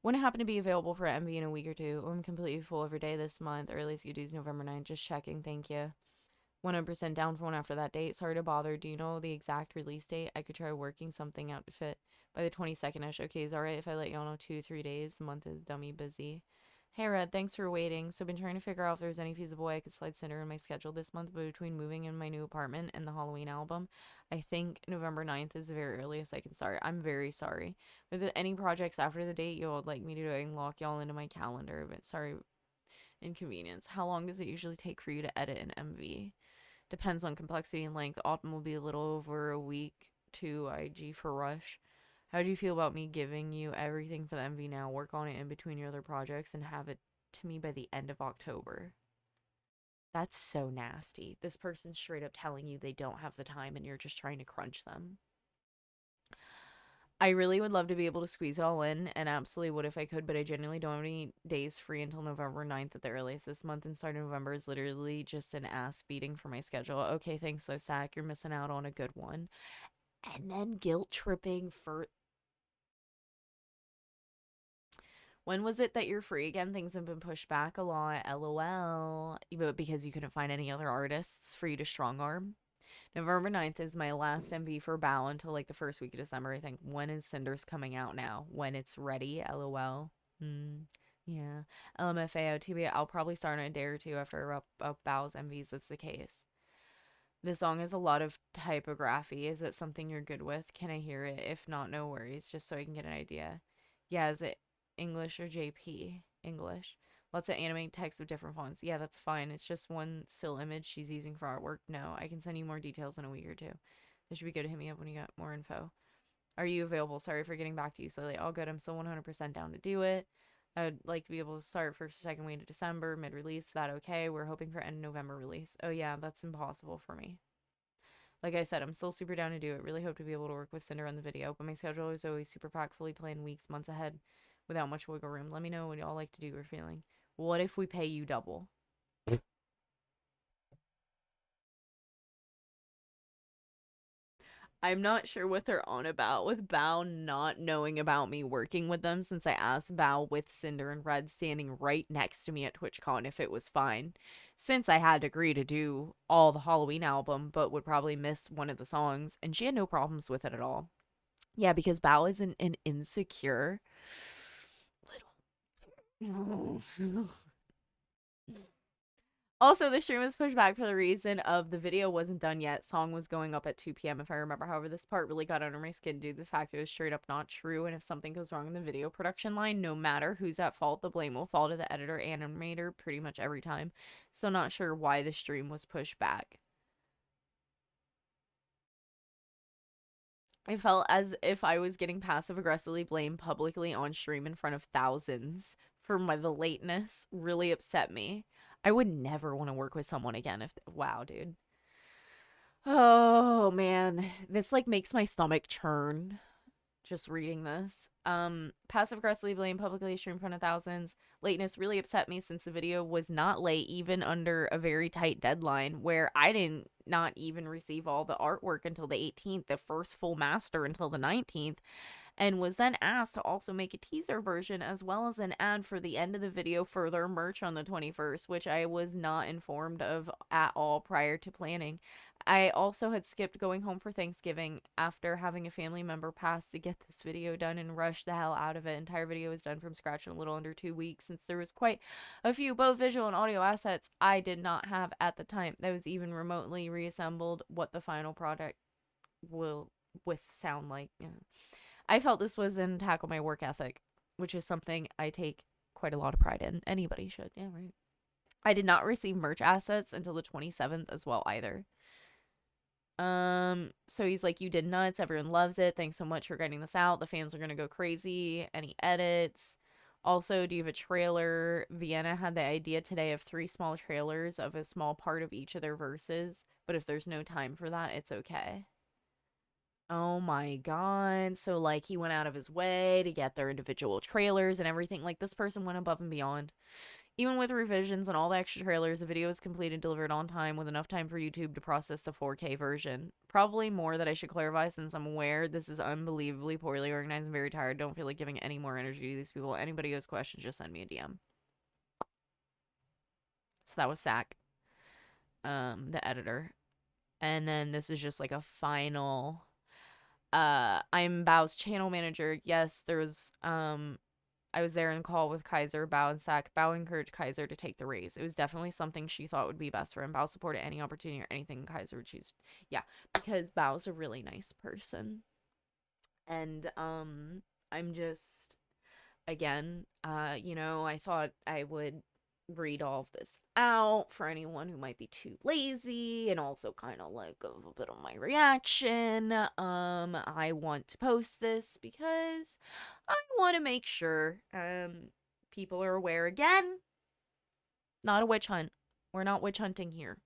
When it happened to be available for MV in a week or two, I'm completely full every day this month. Earliest you do is November 9th. Just checking. Thank you. 100% down for one after that date. Sorry to bother. Do you know the exact release date? I could try working something out to fit by the 22nd-ish. Okay, is alright if I let y'all know 2-3 days? The month is dummy busy. Hey Red, thanks for waiting. So I've been trying to figure out if there's any feasible way I could slide Cinder in my schedule this month, but between moving in my new apartment and the Halloween album, I think November 9th is the very earliest I can start. I'm very sorry. With any projects after the date you would like me to do, I can lock y'all into my calendar, but sorry, inconvenience. How long does it usually take for you to edit an MV? Depends on complexity and length. Often will be a little over a week to IG for rush. How do you feel about me giving you everything for the MV now, work on it in between your other projects, and have it to me by the end of October? That's so nasty. This person's straight up telling you they don't have the time and you're just trying to crunch them. I really would love to be able to squeeze it all in, and absolutely would if I could, but I genuinely don't have any days free until November 9th at the earliest this month, and starting November is literally just an ass beating for my schedule. Okay, thanks though, Sack. You're missing out on a good one. And then guilt tripping for... When was it that you're free again? Things have been pushed back a lot. LOL. But because you couldn't find any other artists for you to strong arm. November 9th is my last MV for Bao until like the first week of December, I think. When is Cinder's coming out now? When it's ready, LOL. Yeah. LMFAO, TBA, I'll probably start in a day or two after I wrap up Bao's MVs. That's the case. The song has a lot of typography. Is it something you're good with? Can I hear it? If not, no worries, just so I can get an idea. Yeah, is it English or JP? English. Lots of animated text with different fonts. Yeah, that's fine. It's just one still image she's using for artwork. No, I can send you more details in a week or two. This should be good to hit me up when you got more info. Are you available? Sorry for getting back to you slowly. All good. I'm still 100% down to do it. I'd like to be able to start first or second week of December, mid-release. Is that okay? We're hoping for end November release. Oh yeah, that's impossible for me. Like I said, I'm still super down to do it. Really hope to be able to work with Cinder on the video, but my schedule is always super packed, fully planned weeks, months ahead without much wiggle room. Let me know what y'all like to do or feeling. What if we pay you double? I'm not sure what they're on about with Bao not knowing about me working with them, since I asked Bao with Cinder and Red standing right next to me at TwitchCon if it was fine. Since I had to agree to do all the Halloween album, but would probably miss one of the songs, and she had no problems with it at all. Yeah, because Bao is an insecure little. Also, the stream was pushed back for the reason of the video wasn't done yet. Song was going up at 2 p.m. if I remember. However, this part really got under my skin due to the fact it was straight up not true. And if something goes wrong in the video production line, no matter who's at fault, the blame will fall to the editor and animator pretty much every time. So not sure why the stream was pushed back. I felt as if I was getting passive aggressively blamed publicly on stream in front of thousands for the lateness. Really upset me. I would never want to work with someone again if... Wow, dude. Oh, man. This, like, makes my stomach churn just reading this. Passive aggressively blame publicly stream in front of thousands. Lateness really upset me since the video was not late, even under a very tight deadline, where I didn't not even receive all the artwork until the 18th, the first full master until the 19th, and was then asked to also make a teaser version as well as an ad for the end of the video for their merch on the 21st, which I was not informed of at all prior to planning. I also had skipped going home for Thanksgiving after having a family member pass to get this video done and rushed the hell out of it. Entire video was done from scratch in a little under 2 weeks, since there was quite a few both visual and audio assets I did not have at the time that was even remotely reassembled what the final product will with sound like. Yeah. I felt this was an attack on my work ethic, which is something I take quite a lot of pride in. Anybody should. Yeah, right. I did not receive merch assets until the 27th as well either. So he's like, you did nuts. Everyone loves it. Thanks so much for getting this out. The fans are going to go crazy. Any edits? Also, do you have a trailer? Vienna had the idea today of 3 small trailers of a small part of each of their verses. But if there's no time for that, it's okay. Oh my god. So, like, he went out of his way to get their individual trailers and everything. Like, this person went above and beyond. Even with revisions and all the extra trailers, the video was completed and delivered on time with enough time for YouTube to process the 4K version. Probably more that I should clarify, since I'm aware this is unbelievably poorly organized and very tired. Don't feel like giving any more energy to these people. Anybody who has questions, just send me a DM. So that was Sack, the editor. And then this is just like a final... I'm Bao's channel manager. Yes, there's I was there in call with Kaiser, Bao, and Sack. Bao encouraged Kaiser to take the raise. It was definitely something she thought would be best for him. Bao supported any opportunity or anything Kaiser would choose. Yeah, because Bao's a really nice person. And I'm just, again, I thought I would read all of this out for anyone who might be too lazy, and also kind of like a bit of my reaction. I want to post this because I want to make sure people are aware. Again, not a witch hunt. We're not witch hunting here.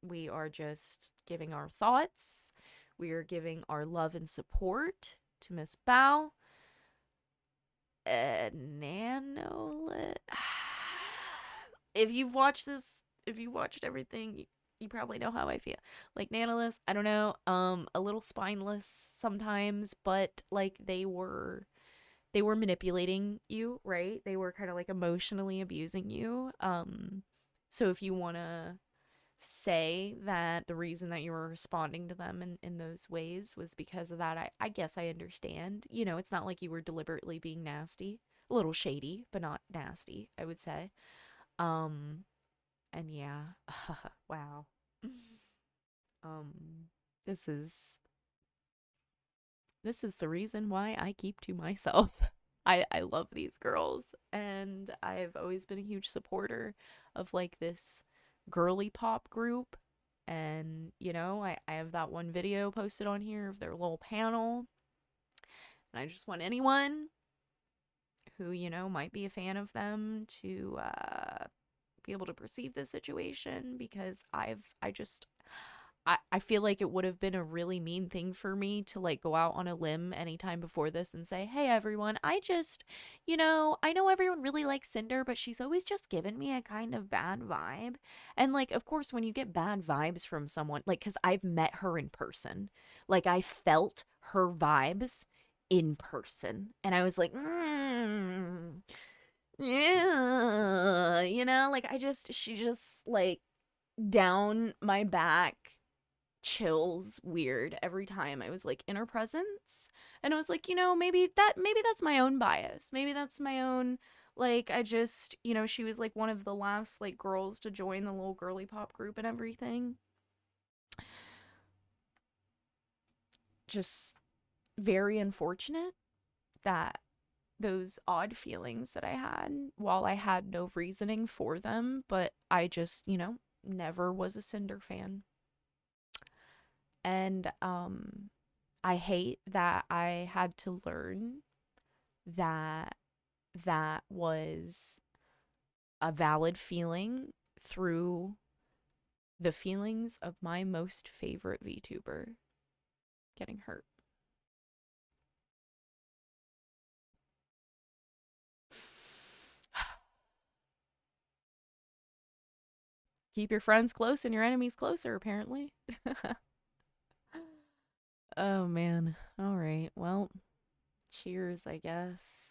We are just giving our thoughts. We are giving our love and support to Miss Bao. Nanoless. If you've watched this, if you watched everything, you probably know how I feel. Like Nanoless, I don't know, a little spineless sometimes, but like they were manipulating you, right? They were kind of like emotionally abusing you. So if you want to say that the reason that you were responding to them in those ways was because of that, I guess I understand. It's not like you were deliberately being nasty. A little shady, but not nasty, I would say. Um, and yeah, wow. Um, this is this is the reason why I keep to myself. I love these girls, and I've always been a huge supporter of like this girly pop group. And I have that one video posted on here of their little panel, and I just want anyone who might be a fan of them to be able to perceive this situation, because I feel like it would have been a really mean thing for me to like go out on a limb anytime before this and say, hey everyone, I know everyone really likes Cinder, but she's always just given me a kind of bad vibe. And like, of course, when you get bad vibes from someone, like, because I've met her in person, like I felt her vibes in person, and I was like, yeah, like she just like down my back chills weird every time I was like in her presence. And I was like, maybe that's my own bias. Maybe that's my own, like, I just, she was like one of the last like girls to join the little girly pop group and everything. Just very unfortunate that those odd feelings that I had, while I had no reasoning for them, but I just, never was a Cinder fan. And I hate that I had to learn that that was a valid feeling through the feelings of my most favorite VTuber getting hurt. Keep your friends close and your enemies closer, apparently. Oh man. All right. Well, cheers, I guess.